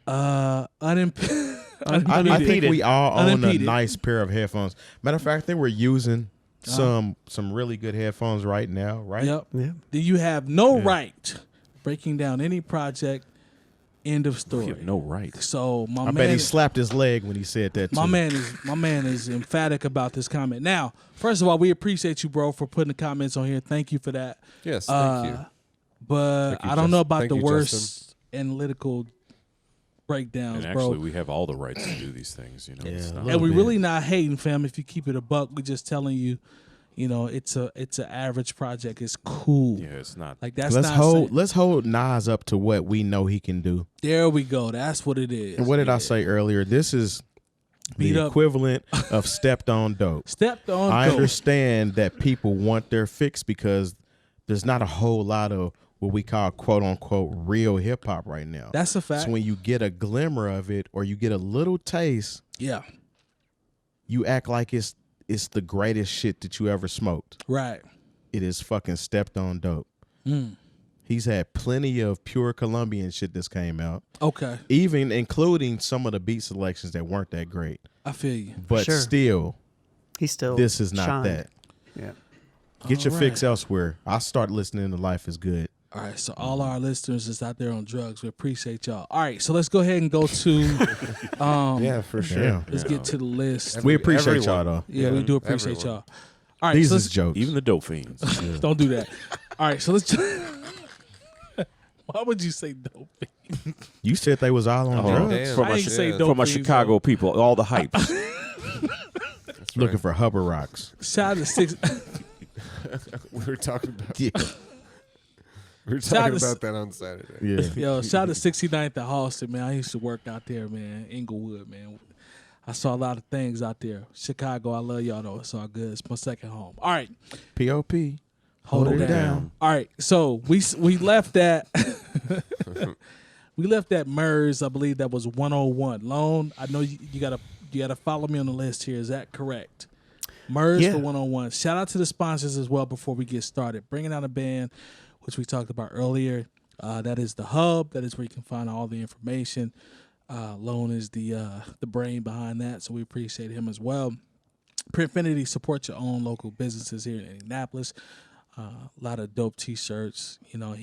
unimpeded. I think we all own a Unimpeded. nice pair of headphones. Matter of fact, I think we're using some really good headphones right now, right? Yep. Yeah. Then you have no right breaking down any project. End of You story. have no right. So my I man, bet he slapped his leg when he said that. my too. man is emphatic about this comment. Now, first of all, we appreciate you, bro, for putting the comments on here. Thank you for that. Yes, thank you. But Thank you, I don't know Justin. about Thank the you, worst analytical breakdowns, And bro. actually, we have all the rights to do these things. You know, it's Yeah, not- look. And we bit. really not hating, fam. If you keep it a buck, we're just telling you, you know, it's an average project. It's cool. Yeah, it's not. Like that's let's not hold saying- let's hold Nas up to what we know he can do. There we go. That's what it is. And what did I Yeah. say earlier? This is Beat the up. equivalent of stepped on dope. Stepped on. I dope. understand that people want their fix because there's not a whole lot of what we call quote unquote real hip hop right now. That's a fact. So when you get a glimmer of it or you get a little taste, Yeah. you act like it's the greatest shit that you ever smoked. Right. It is fucking stepped on dope. Mm. He's had plenty of pure Colombian shit that's came out, Okay. even including some of the beat selections that weren't that great. I feel you. But Sure. still, He still. this is not shined. that. Yeah. Get your All fix right. elsewhere. I'll start listening to Life is Good. All right, so all our listeners is out there on drugs. We appreciate y'all. All right, so let's go ahead and go to Yeah, for sure. Damn. let's get to the list. We appreciate everyone. y'all though. Yeah, we do appreciate everyone. y'all. All right, These so is let's, jokes. Even the dope fiends. don't do that. All right, so let's. Why would you say dope? You said they was all on Oh, drugs. damn. for I my, ain't say dope for my fiends, Chicago people, all the hype. Looking for Hubber Rocks. Shout out to six. We were talking about Yeah. Shout out to- about that on Saturday. Yeah. Yo, shout out to 69th at Halston, man. I used to work out there, man. Inglewood, man. I saw a lot of things out there. Chicago, I love y'all though. It's all good. It's my second home. All right, P.O.P. hold it down. All right, so we left that. We left that MERS. I believe that was 101. Lone, I know you gotta follow me on the list here. Is that correct? MERS Yeah. for 101. Shout out to the sponsors as well before we get started. Bringing out a band, which we talked about earlier. That is the hub. That is where you can find all the information. Lone is the brain behind that, so we appreciate him as well. Printfinity, support your own local businesses here in Indianapolis. A lot of dope T-shirts. You know,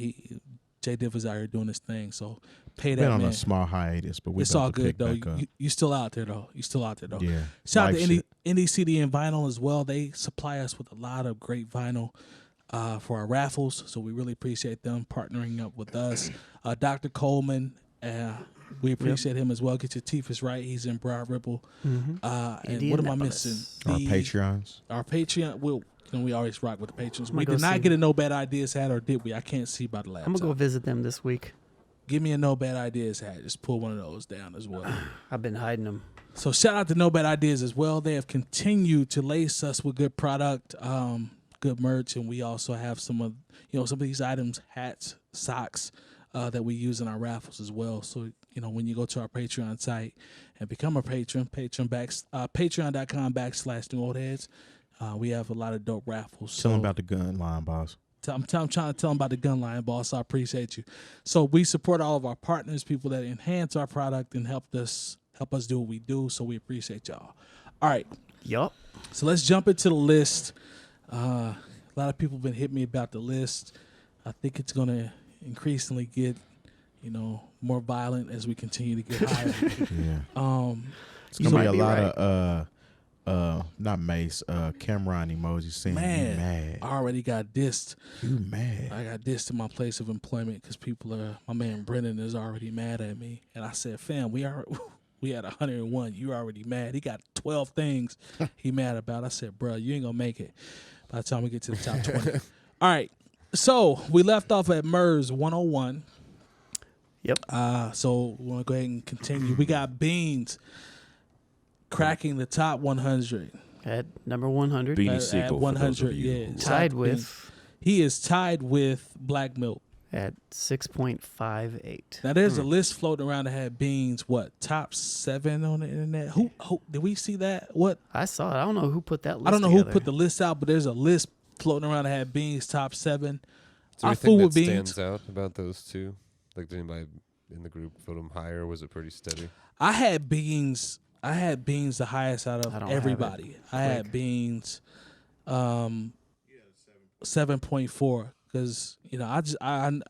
Jay Diff is out here doing his thing, so pay that Been on man. a small hiatus, but we're It's about all to good pick though. back up. You still out there though. Yeah. Shout out to Life shit. Indie CD and Vinyl as well. They supply us with a lot of great vinyl for our raffles, so we really appreciate them partnering up with us. Dr. Coleman, we appreciate him as well. Get your teeth right. He's in Broad Ripple. And what am I missing? Our Patreons. Our Patreon. We always rock with the patrons. I'm We gonna did go not see- get a No Bad Ideas hat, or did we? I can't see by the laptop. I'm gonna go visit them this week. Give me a No Bad Ideas hat. Just pull one of those down as well. I've been hiding them. So shout out to No Bad Ideas as well. They have continued to lace us with good product, good merch, and we also have some of these items, hats, socks, that we use in our raffles as well. So when you go to our Patreon site and become a patron, patreon.com/New Old Heads, we have a lot of dope raffles. Tell them So- about the gun line, boss. I'm trying to tell them about the gun line, boss. I appreciate you. So we support all of our partners, people that enhance our product and help us do what we do. So we appreciate y'all. All right, Yup. so let's jump into the list. A lot of people have been hitting me about the list. I think it's going to increasingly get, more violent as we continue to get higher. Yeah. It's You gonna be might a be lot right. of not Mace, Cameron emojis saying you Man, mad. I already got dissed. You mad. I got dissed in my place of employment because my man Brennan is already mad at me. And I said, fam, we had 101. You already mad. He got 12 things he mad about. I said, bro, you ain't going to make it by the time we get to the top 20. All right. So we left off at MERS 101. Yep. So we want to go ahead and continue. We got Beans cracking the top 100. At number 100. Beanie At Siegel, for those 100, of you yeah. who- Shout out Tied to with Beans. He is tied with Black Milk. at 6.58. Now there's a list floating around that had Beans, top 7 on the internet. Who did we see that? What? I saw it. I don't know who put that list I don't know together. who put the list out, but there's a list floating around that had Beans top 7. Is there I anything fool that with Beans. stands out about those two? Like, did anybody in the group vote them higher, or was it pretty steady? I had Beans the highest out I of don't have everybody. I had Quick. Beans 7.4 because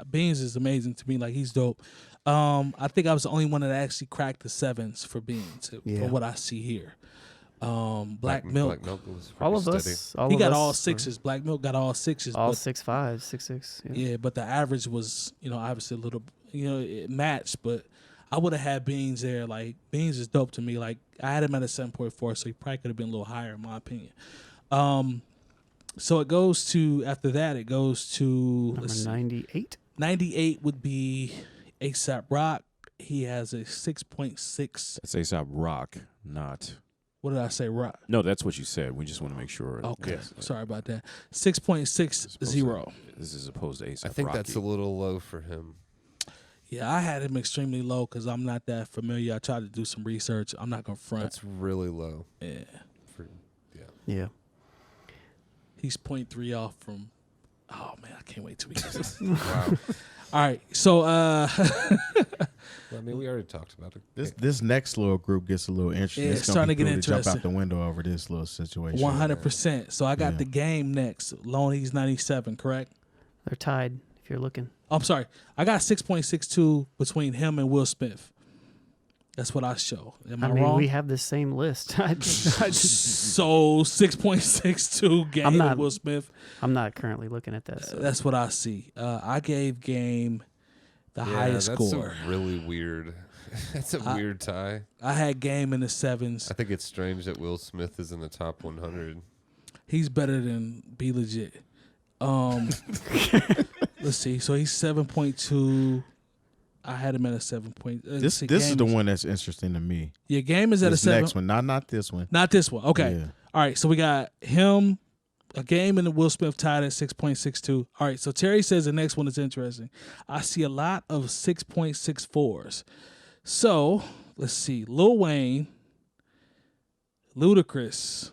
Beans is amazing to me. Like, he's dope. I think I was the only one that actually cracked the 7s for Beans Yeah. for what I see here. Black Milk. Black Milk was pretty All of steady. us. All He of got us all were 6s. Black Milk got all 6s. All but, 6.5, 6.6. Yeah. yeah, but the average was, obviously a little, it matched. But I would have had Beans there. Like, Beans is dope to me. Like, I had him at a 7.4, so he probably could have been a little higher in my opinion. So it goes to, after that, it goes to, Number 98. 98 would be 𝗀𝐴𝑎𝑝 Rock. He has a 6.6. That's 𝐴$AP Rock, not. What did I say? Rock. No, that's what you said. We just want to make sure. Okay. Yes. Sorry about that. 6.60. This is opposed to 𝐴$AP I think Rocky. that's a little low for him. Yeah, I had him extremely low because I'm not that familiar. I tried to do some research. I'm not going to front. That's really low. Yeah. Yeah. He's 0.3 off from. Oh man, I can't wait till we get this. Wow. All right, so Well, I mean, we already talked about it. This next little group gets a little interesting. Yeah, It's it's gonna starting be to get cool jump interesting. out the window over this little situation. 100%. So I got Yeah. the game next. Loney's 97, correct? They're tied if you're looking. I'm sorry. I got 6.62 between him and Will Smith. That's what I show. Am I I mean, wrong? we have the same list. I just, So 6.62 game I'm not- with Will Smith. I'm not currently looking at that. So. That's what I see. I gave Game the highest that's score. really weird. That's a weird tie. I had Game in the 7s. I think it's strange that Will Smith is in the top 100. He's better than Be Legit. Let's see. So he's 7.2. I had him at a 7. This is the one that's interesting to me. Your Game is at This a 7. next one, not this one. Not this one. Okay. Yeah. All right. So we got him, a Game, and Will Smith tied at 6.62. All right. So Terry says the next one is interesting. I see a lot of 6.64s. So let's see. Lil Wayne, Ludacris.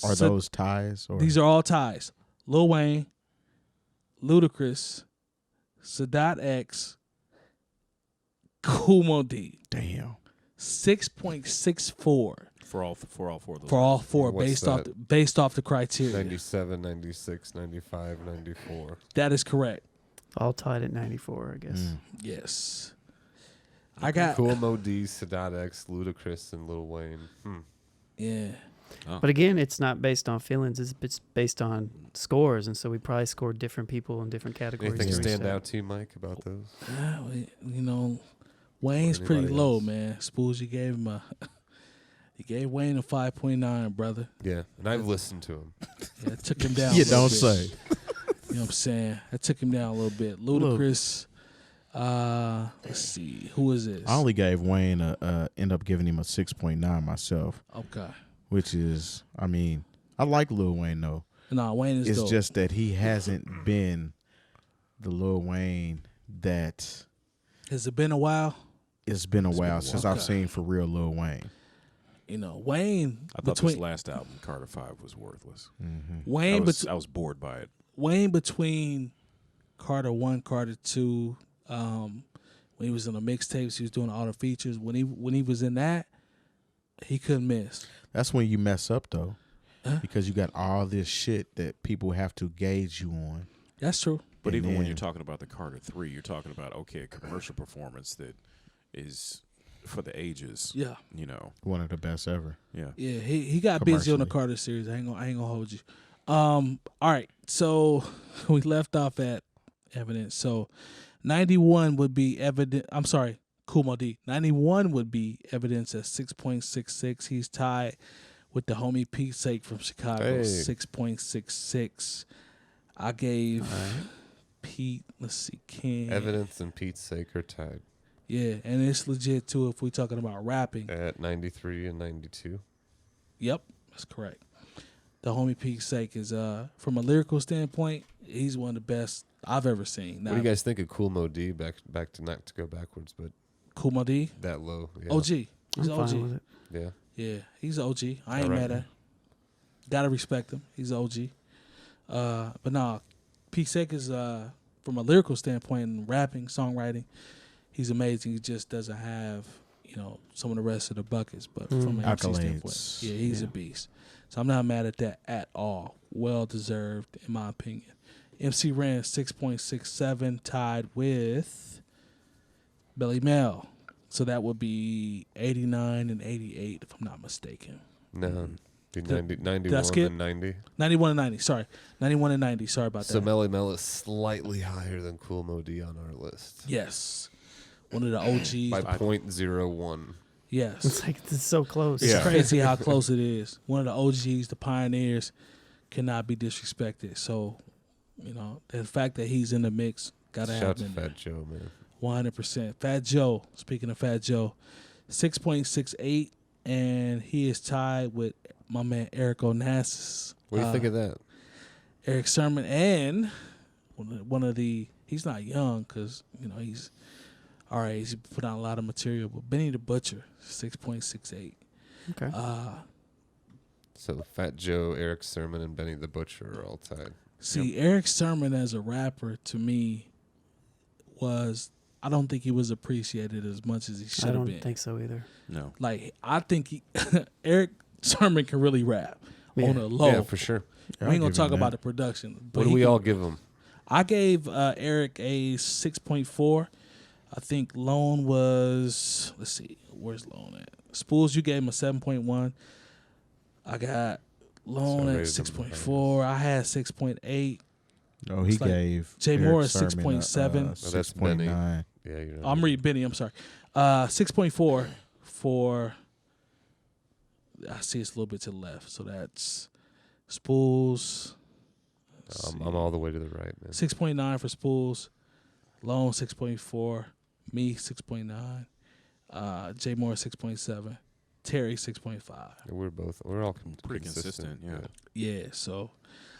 Are So- those ties? Or? These are all ties. Lil Wayne, Ludacris, Sadat X, Kumo D. Damn. 6.64 for all four of those. for all four What's based off the criteria. 97, 96, 95, 94. That is correct. All tied at 94, I guess. Yes. I got Cool Mo D, Sadat X, Ludacris, and Lil Wayne. yeah. But again, it's not based on feelings. It's based on scores, and so we probably scored different people in different categories. Anything here, stand so- out to you, Mike, about those? You know, Wayne's pretty Anybody low, else? man. Spoolz, you gave him you gave Wayne a 5.9, brother. Yeah, and I've listened to him. Yeah, it took him down. You a little don't bit. say. You know what I'm saying? That took him down a little bit. Ludacris. Let's see. Who is this? I only gave Wayne end up giving him a 6.9 myself, Okay. which is, I mean, I like Lil Wayne though. No, Wayne is It's dope. just that he hasn't been the Lil Wayne that Has it been a while? it's been a while since I've Okay. seen for real Lil Wayne. You know, Wayne I thought between this last album, Carter 5, was worthless. Wayne I was bored by it. Wayne between Carter 1, Carter 2, when he was on the mixtapes, he was doing all the features. When he was in that, he couldn't miss. That's when you mess up though, because you got all this shit that people have to gauge you on. That's true. But And even when then- you're talking about the Carter 3, you're talking about, okay, a commercial performance that is for the ages. Yeah. You know. One of the best ever. Yeah. Yeah, he got busy on the Commercially. Carter series. I ain't gonna hold you. All right, so we left off at evidence. So 91 would be evident. I'm sorry, Kumo D. 91 would be evidence at 6.66. He's tied with the homie 𝗡𝐄𝐃 from Chicago, Hey. 6.66. I gave Pete. Let's see, King. Evidence and Pete's Sake are tied Yeah, and it's legit too if we're talking about rapping. at 93 and 92. Yep, that's correct. The homie 𝗡𝐄𝐃 is from a lyrical standpoint, he's one of the best I've ever seen. Now, What do you guys think of Cool Mo D? Back to not to go backwards, but Kumo D, that low. Yeah. OG. He's I'm OG. fine with it. Yeah. Yeah, he's OG. I ain't Alright. mad at him. Gotta respect him. He's OG. But nah, 𝗡𝐄𝐃 is from a lyrical standpoint and rapping, songwriting, he's amazing. He just doesn't have, some of the rest of the buckets. But from an MC standpoint, Accolades. yeah, he's a beast. So I'm not mad at that at all. Well deserved, in my opinion. MC ran 6.67, tied with Belly Mel. So that would be 89 and 88, if I'm not mistaken. No. Be Did- 90, 91 did I skip? and 90. 91 and 90, sorry. 91 and 90, sorry about So that. Melly Mel is slightly higher than Cool Mo D on our list. Yes. One of the OGs. By .01. Yes. It's like it's so close. It's Yeah. crazy how close it is. One of the OGs, the pioneers, cannot be disrespected. So, the fact that he's in the mix, gotta Shout have out to him in there. Fat Joe, man. 100%. Fat Joe, speaking of Fat Joe, 6.68, and he is tied with my man Eric Onassis. What do you think of that? Eric Sermon, and one of the, he's not young because, he's all right, he's put out a lot of material, but Benny the Butcher, 6.68. Okay. So Fat Joe, Eric Sermon, and Benny the Butcher are all tied. See, Eric Sermon as a rapper, to me, I don't think he was appreciated as much as he should I have don't been. think so either. No. Like, I think Eric Sermon can really rap on a low. Yeah, for sure. We ain't going to talk about the production. But What do he we can- all give him? I gave Eric a 6.4. I think Lone was, let's see, where's Lone at? Spoolz, you gave him a 7.1. I got Lone So I at raised him 6.4. I had 6.8. No, he It's like gave Jay Eric Morris Sermon 6.7. Oh, that's Benny. 6.9. Yeah, you're right. I'm reading Benny, I'm sorry. 6.4 for, I see it's a little bit to the left. So that's Spoolz. I'm all the way to the right, man. 6.9 for Spoolz. Lone 6.4. Me 6.9. Jay Moore 6.7. Terry 6.5. We're all Pretty consistent, yeah. Yeah, so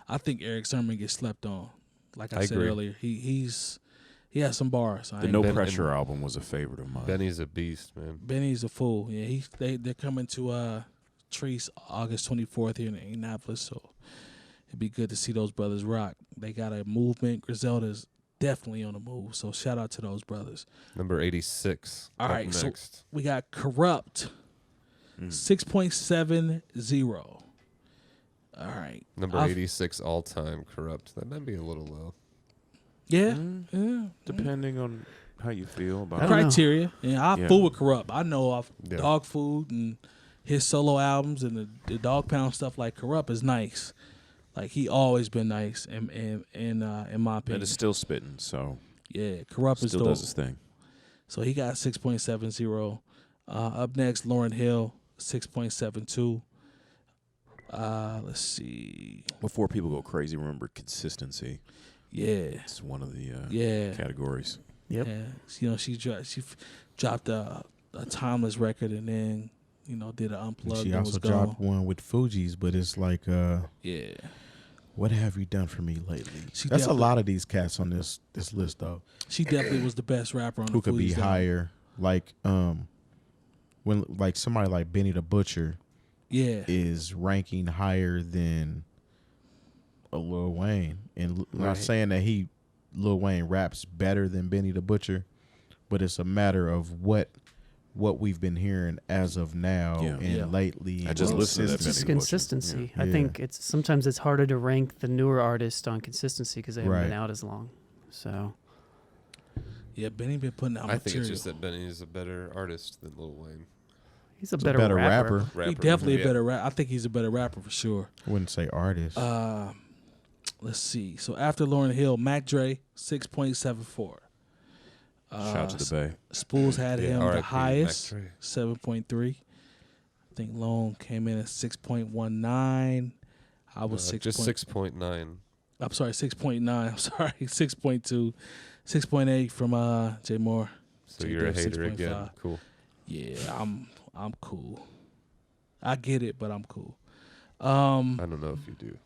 I think Eric Sermon gets slept on. Like I I said agree. earlier, he has some bars. The No Pressure album was a favorite of mine. Benny's a beast, man. Benny's a fool. Yeah, they're coming to Treese August 24th here in Indianapolis, so it'd be good to see those brothers rock. They got a movement. Griselda's definitely on the move, so shout out to those brothers. Number 86. All up right, so next. we got Corrupt, 6.70. All right. Number I've- 86 all time, Corrupt. That might be a little low. Yeah. Mm. Depending on how you feel about I don't know. Criteria. Yeah, I Yeah. fool with Corrupt. I know off Yeah. Dog Food and his solo albums and the Dog Pound stuff. Like Corrupt is nice. Like he always been nice in my And opinion. it's still spitting, so Yeah, Corrupt is still dope. does his thing. So he got 6.70. Up next, Lauryn Hill, 6.72. Let's see. Before people go crazy, remember consistency. Yeah. It's one of the Yeah. categories. Yep. Yeah. She dropped a timeless record and then, did an unplugged She and also was gone. dropped one with Fuji's, but it's like, Yeah. what have you done for me lately? She That's a definitely- lot of these cats on this list, though. She definitely was the best rapper on Who the could be Fugees album. higher? Like, when like somebody like Benny the Butcher Yeah. is ranking higher than a Lil Wayne, and not Right. saying that Lil Wayne raps better than Benny the Butcher, but it's a matter of what we've been hearing as of now Yeah. and Yeah. lately. I just and listened to that It's just Benny Butcher. consistency. Yeah. I think sometimes it's harder to rank the newer artists on consistency because they haven't been Right. out as long. So Yeah, Benny been putting out I think material. it's just that Benny is a better artist than Lil Wayne. he's a He's better, rapper. He definitely a better rapper. I think he's a better rapper for sure. I wouldn't say artist. Let's see. So after Lauryn Hill, Mac Dre, 6.74. Shout out to the Bay. Spoolz had Yeah, him the R.I.P. highest, Mac Dre. 7.3. I think Lone came in at 6.19. I was 6. Just 6.9. I'm sorry, 6.9. I'm sorry, 6.2. 6.8 from Jay Moore. So Jay you're a Diff, hater 6.5. again. Cool. Yeah, I'm cool. I get it, but I'm cool. I don't know if you do.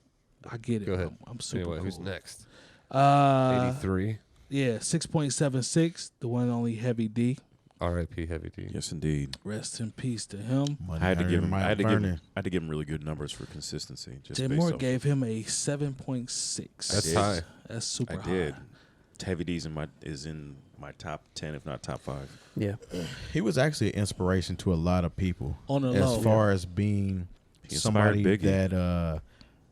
I get it. Go ahead. I'm super Anyway, cool. who's next? 83. 83. Yeah, 6.76. The one and only Heavy D. R.I.P. Heavy D. Yes, indeed. Rest in peace to him. Money I had to Iron give him. Mike I had to give Vernon. him. I had to give him really good numbers for consistency. Just Jay based Moore off- gave him a 7.6. That's did. high. That's super I did. high. Heavy D's is in my top 10, if not top 5. Yeah. He was actually an inspiration to a lot of people On the as low. far as being He inspired somebody Biggie.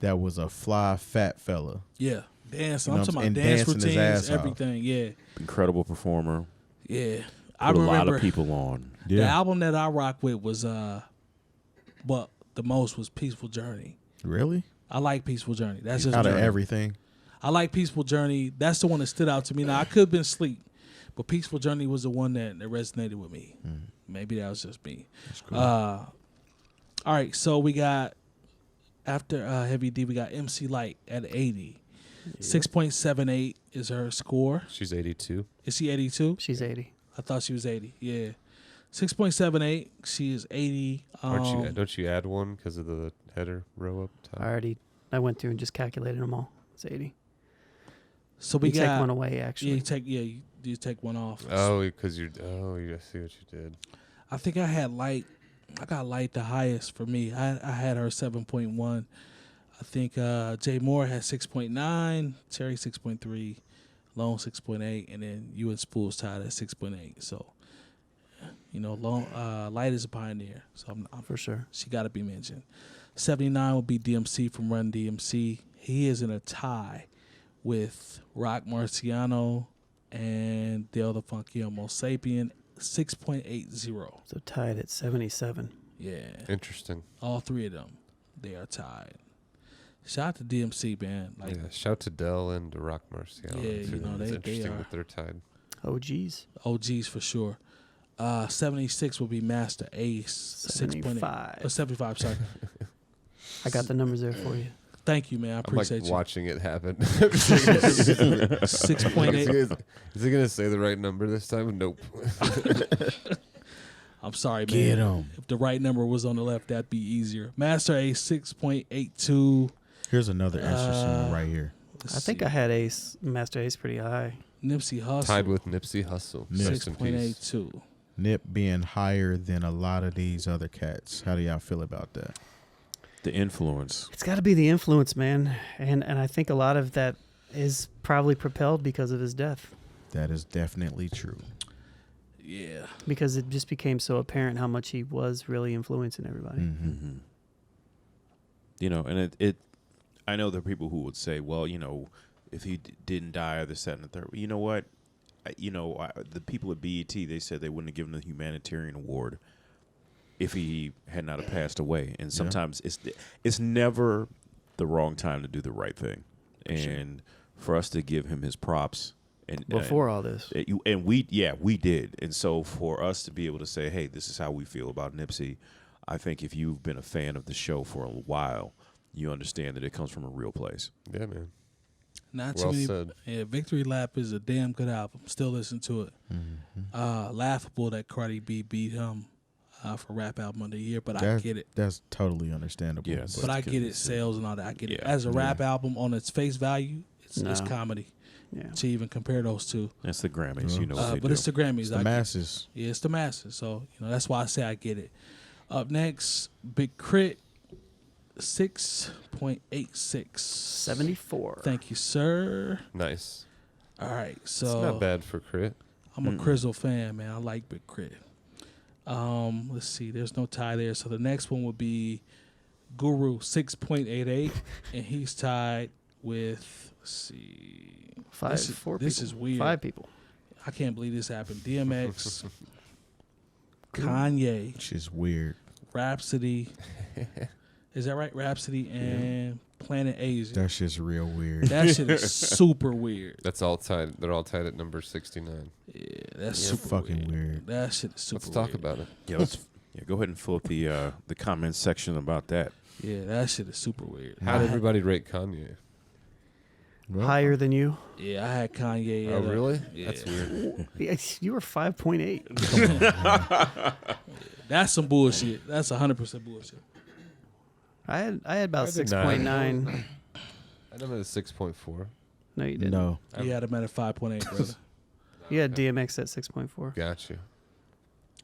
that was a fly fat fella. Yeah. Dancing. You I'm know talking what I'm about saying? dance Dancing his routines, ass off. everything. Yeah. Incredible performer. Yeah. Put I a remember lot of people on. the album that I rock with was but the most was Peaceful Journey. Really? I like Peaceful Journey. That's just Out of me. everything. I like Peaceful Journey. That's the one that stood out to me. Now I could have been asleep, but Peaceful Journey was the one that resonated with me. Maybe that was just me. Cool. All right, so we got after Heavy D, we got MC Light at 80. 6.78 is her score. She's 82. Is she 82? She's 80. I thought she was 80. Yeah. 6.78. She is 80. Don't you add one because of the header row up top? I went through and just calculated them all. It's 80. So we you got take one away, actually. You take one off. Oh, because I see what you did. I think I got Light the highest for me. I had her 7.1. I think Jay Moore had 6.9, Terry 6.3, Lone 6.8, and then you and Spoolz tied at 6.8. So, Light is a pioneer. So I'm for sure. She got to be mentioned. 79 would be DMC from Run DMC. He is in a tie with Rock Marciano and 𝐷𝗲𝗱 𝗲𝗋 6.80. So tied at 77. Yeah. Interesting. All three of them, they are tied. Shout out to DMC, man. Shout to Dell and to Rock Marciano. Yeah, too. they It's interesting are that they're tied. OGs for sure. 76 will be Master Ace. 75. 75, sorry. I got the numbers there for you. Thank you, man. I appreciate I'm you. watching it happen. 6.8. Is he going to say the right number this time? Nope. I'm sorry, man. Get him. If the right number was on the left, that'd be easier. Master Ace 6.82. Here's another interesting one right here. I think I had Master Ace pretty high. Nipsey Hussle. Tied with Nipsey Hussle. Rest in peace. 6.82. Nip being higher than a lot of these other cats. How do y'all feel about that? The influence. It's got to be the influence, man. And I think a lot of that is probably propelled because of his death. That is definitely true. Yeah. Because it just became so apparent how much he was really influencing everybody. Mm-hmm. And it I know there are people who would say, well, if he didn't die or this, that, and the third. You know what? The people at BET, they said they wouldn't have given the humanitarian award if he had not have passed away. And sometimes it's never the wrong time to do the right thing. And for us to give him his props. And before all this. We did. And so for us to be able to say, hey, this is how we feel about Nipsey, I think if you've been a fan of the show for a while, you understand that it comes from a real place. Yeah, man. Not well too many. said. Yeah, Victory Lap is a damn good album. Still listen to it. Mm-hmm. Laughable that Cardi B beat him for Rap Album of the Year, but I get it. That's totally understandable. Yes. But I get it, sales and all that. I get it. As a rap album on its face value, it's comedy. Yeah. To even compare those two. That's the Grammys, what they but do. it's the Grammys. It's the masses. Yeah, it's the masses. So, that's why I say I get it. Up next, Big Crit, 6.86. 74. Thank you, sir. Nice. All right, so It's not bad for Crit. I'm a Crizzle fan, man. I like Big Crit. Let's see. There's no tie there. So the next one would be Guru, 6.88, and he's tied with, let's see. This is weird. 5 people. I can't believe this happened. DMX, Kanye, Which is weird. Rapsody. Is that right? Rapsody and Planet Asia. That shit's real weird. That shit is super weird. That's all tied. They're all tied at number 69. Yeah, that's It's super fucking weird. That shit is super Let's talk weird. about it. Go ahead and fill up the comments section about that. Yeah, that shit is super weird. How did everybody rate Kanye? Well, Higher than you? Yeah, I had Kanye. Oh, really? Yeah. That's weird. You were 5.8. That's some bullshit. That's 100% bullshit. I had about I did 6.9. I know at 6.4. No, you didn't. No. You had him at a 5.8, brother. You had DMX at 6.4. Got you.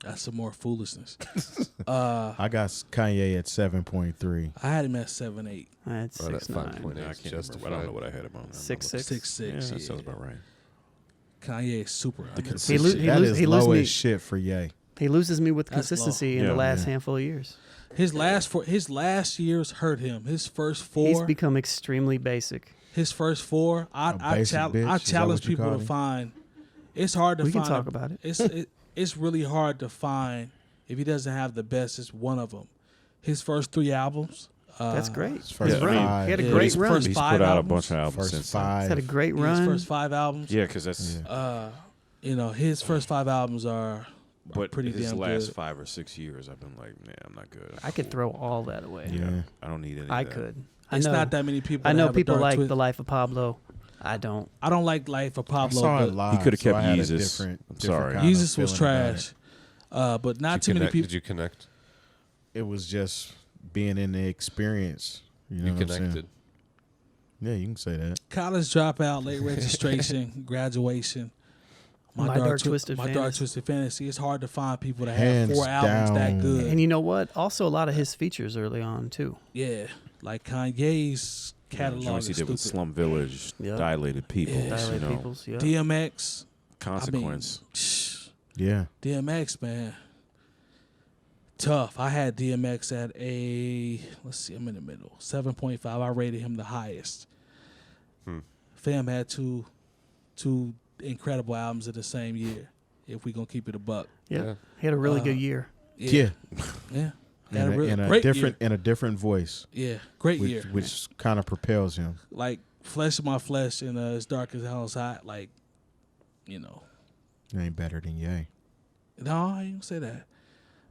That's some more foolishness. I got Kanye at 7.3. I had him at 7.8. I had Right at 6.9. 5.8. I It's can't remember. I don't know what I had him on. 6.6. 6.6. Yeah, Yeah, that sounds about right. Kanye is super. The He lo- he That lose- is he low loses me. as shit for Ye. He loses me with That's low. consistency in the Yeah. last handful of years. His last years hurt him. His first four. He's become extremely basic. His first four. I basic bitch? Is that challenge what you people call to him? find. It's hard to We find. can talk about it. It's really hard to find if he doesn't have the best. It's one of them. His first 3 albums. That's great. His first Yeah, I mean, five. He had a Yeah, great his run. first He's 5 put out a albums. bunch of albums First since then. He's five. had a great His run. first 5 albums. Yeah, because that's Yeah. His first 5 albums are But pretty this damn last good. 5 or 6 years, I've been like, man, I'm not good. I could throw all that away. Yeah. I don't need any. I of that. could. It's I know, not that many people. I that know have a people dark like twist. The Life of Pablo. I don't. I don't like Life of I Pablo. saw it But live. He coulda kept so I had a Yeezus. different- I'm different sorry. kind of Yeezus was feeling about trash. it. But not too many people. Did you connect? It was just being in the experience. You know You what I'm saying? connected. Yeah, you can say that. College dropout, late registration, graduation. My Dark Twisted My Dark Fantasy. Twisted Fantasy. It's hard to find people that Hands have 4 albums that down. good. And you know what? Also, a lot of his features early on too. Yeah, like Kanye's catalog Joints is he did with stupid. Slum Village, Yep. Dilated Peoples, Yeah. Dilate you know, Peoples. Yeah. DMX. Consequence. Yeah. DMX, man. Tough. I had DMX at a, let's see, I'm in the middle. 7.5. I rated him the highest. Fam had two incredible albums in the same year, if we going to keep it a buck. Yeah. He had a really good year. Yeah. Yeah. In Had a real- in a great different year. in a different voice, Yeah, great year. which kind of propels him. Like, Flesh of My Flesh and As Dark as Hell's Hot, like, you know. It ain't better than Ye. No, I ain't gonna say that.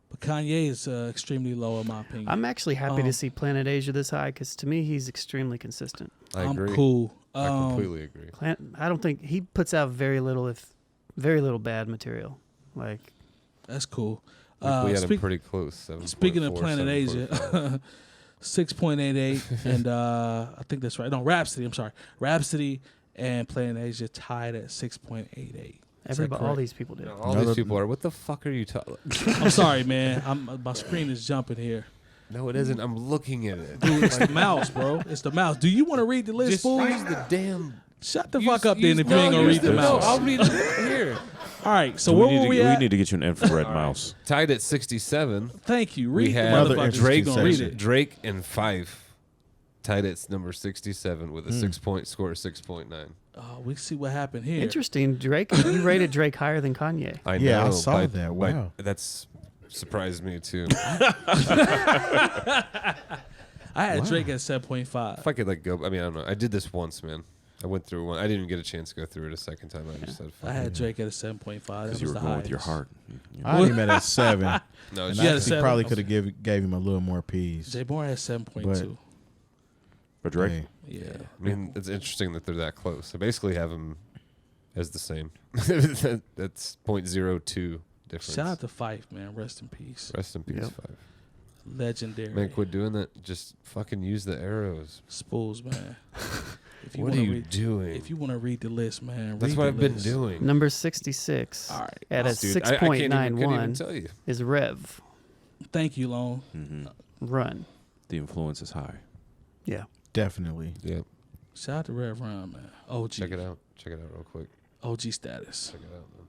But Kanye is extremely low in my opinion. I'm actually happy to Um, see Planet Asia this high because to me he's extremely consistent. I I'm agree. cool. I completely agree. I don't think he puts out very little bad material. Like That's cool. We had him Speak- pretty close. 7.4, Speaking of Planet 7.5. Asia, 6.88, and I think that's right. No, Rapsody. I'm sorry, Rapsody and Planet Asia tied at 6.88. everybody, all these people did. All these people are. What the fuck are you talking? I'm sorry, man. My screen is jumping here. No, it isn't. I'm looking at it. Dude, it's the mouse, bro. It's the mouse. Do you want to read the list, Just fool? use the damn. Shut the fuck up, then, if you ain't gonna read the No, mouse. I'll read it here. All right. So So where we, were need we to, at? we need to get you an infrared mouse. Tied at 67. Thank you. We Read the had Another motherfuckers. interesting Drake gonna read section. it. Drake and Fife tied at number 67 with a 6-point score of 6.9. We see what happened here. Interesting, Drake. You rated Drake higher than Kanye. I Yeah, I know, saw that. Wow. That's surprised me too. I had Drake at 7.5. If I could go, I mean, I don't know. I did this once, man. I went through one. I didn't even get a chance to go through it a second time. I just said, fuck I had it. Drake at a 7.5. That Because was you were the going with your highest. heart. You know. I had him at 7. No, And it's You I had a just, actually 7? probably could have gave him a little more peas. Jay Moore had 7.2. But Drake, Hey, Yeah. I mean, it's interesting that they're that close. I basically have them as the same. That's 0.02 difference. Shout out to Fife, man. Rest in peace. Rest in peace, Yep. Five. Legendary. Man, quit doing that. Just fucking use the arrows. Spoolz, man. If What are wanna you read, doing? If you want to read the list, man, That's read what the I've been list. doing. Number 66 All right. at a Dude, I can't even, couldn't even 6.91 tell you. is Rev. Thank you, Lone. Run. the influence is high. Yeah. definitely. Yeah, Shout out to Rev Run, man. OG. check it out. Check it out real quick. OG status. Check it out, man.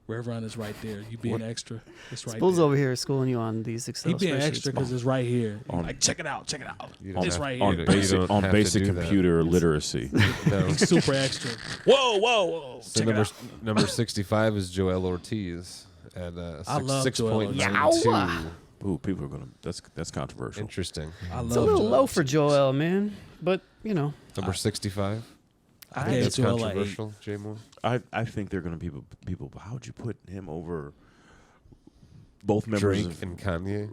Rev Run is right there. You being extra. It's right Spoolz there. over here schooling you on these Excel He being spreadsheets. extra because it's right here. On- Like, check it out. Check it out. You don't It's have- right you here. don't- Basic, don't on have to basic do that. computer literacy. No. He's super extra. Whoa, whoa, whoa. So Check it out. number 65 is Joel Ortiz at I love Joel 6.92. Ooh, people are gonna. That's controversial. Interesting. I love It's a little Joel. low for Joel, man. But, you know. Number 65. I gave That's Joel like 8. controversial. Jay Moore. I think they're gonna people. How would you put him over both members Drake and Kanye.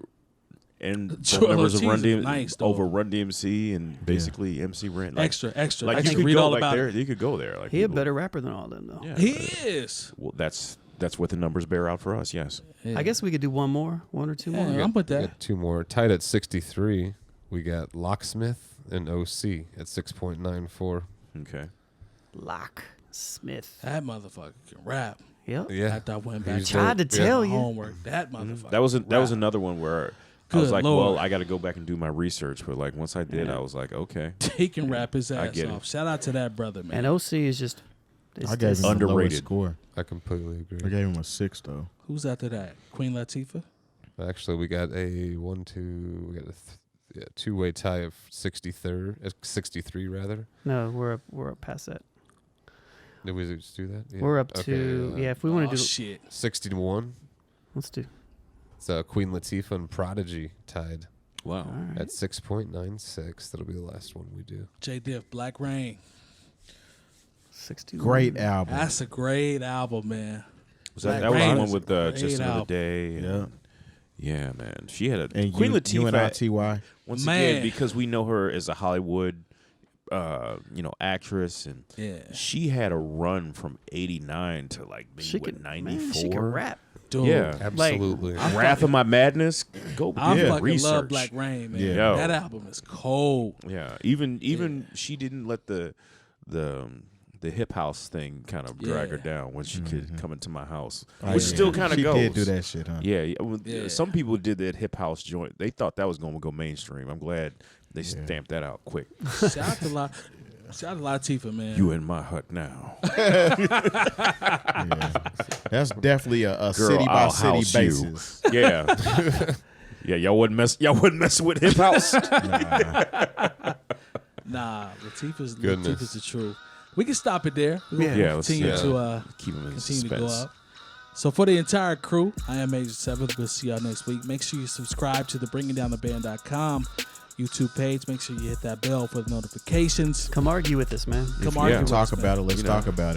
and both Joel members of Ortiz Run is DM nice, though. over Run DMC and basically MC Rent? Like, Extra, extra. Like I you can could read go all like about there. it. You could go there. Like He a people- better rapper than all them, though. Yeah, He is. Well, that's what the numbers bear out for us. Yes. Yeah. I guess we could do one or two more. Yeah, I'm with We that. got two more. Tied at 63, we got Locksmith and OC at 6.94. Okay. Locksmith. That motherfucker can rap. Yep. Yeah. After I went back He's Tried to dope. tell my you. homework, that motherfucker. That was rap. another one where I Good was like, Lord. well, I got to go back and do my research. But like once I did, I was like, okay. He can rap his I ass get off. it. Shout out to that brother, man. And OC is just. I gave him a lower Underrated. score. I completely agree. I gave him a 6 though. Who's after that? Queen Latifah? Actually, we got a two-way tie of 63 rather. No, we're up past that. Did we just do that? Yeah. We're up Okay, to if we want Oh, to do, shit. 61. let's do. It's Queen Latifah and Prodigy tied Wow. All right. at 6.96. That'll be the last one we do. Jay Diff, Black Rain. 61. Great album. That's a great album, man. Was that Black was the Rain one is with a Just great Another album. Day? Yeah. Yeah, man. She had a And Queen Latifah. UNITY. Once Man. again, because we know her as a Hollywood, actress, and Yeah. she had a run from '89 to like maybe She could 94. She could rap. Dude. Yeah, Absolutely. Wrath of My Madness. Go I do fucking research. love Black Rain, man. Yeah. That album is cold. Yeah, even she didn't let the hip house thing kind of drag her Yeah. down when she could come into my house, Oh, which yeah. still kind of She goes. did do that shit, huh? Yeah. Yeah. Some people did that hip house joint. They thought that was going to go mainstream. I'm glad they stamped that out quick. Shout out to Latifah, man. You in my hut now. Yeah. That's definitely a Girl, city by I'll city house you. basis. Yeah. Yeah, y'all wouldn't mess with hip house. Nah, Latifah's Goodness. the truth. We can stop it there. We're gonna Yeah, let's continue see. to Keep them in continue to go suspense. up. So for the entire crew, I am Major 7th. We'll see y'all next week. Make sure you subscribe to the BringingDownTheBand.com YouTube page. Make sure you hit that bell for the notifications. Come argue with us, man. Come Yeah. argue with Talk us, man. about it. Let's talk about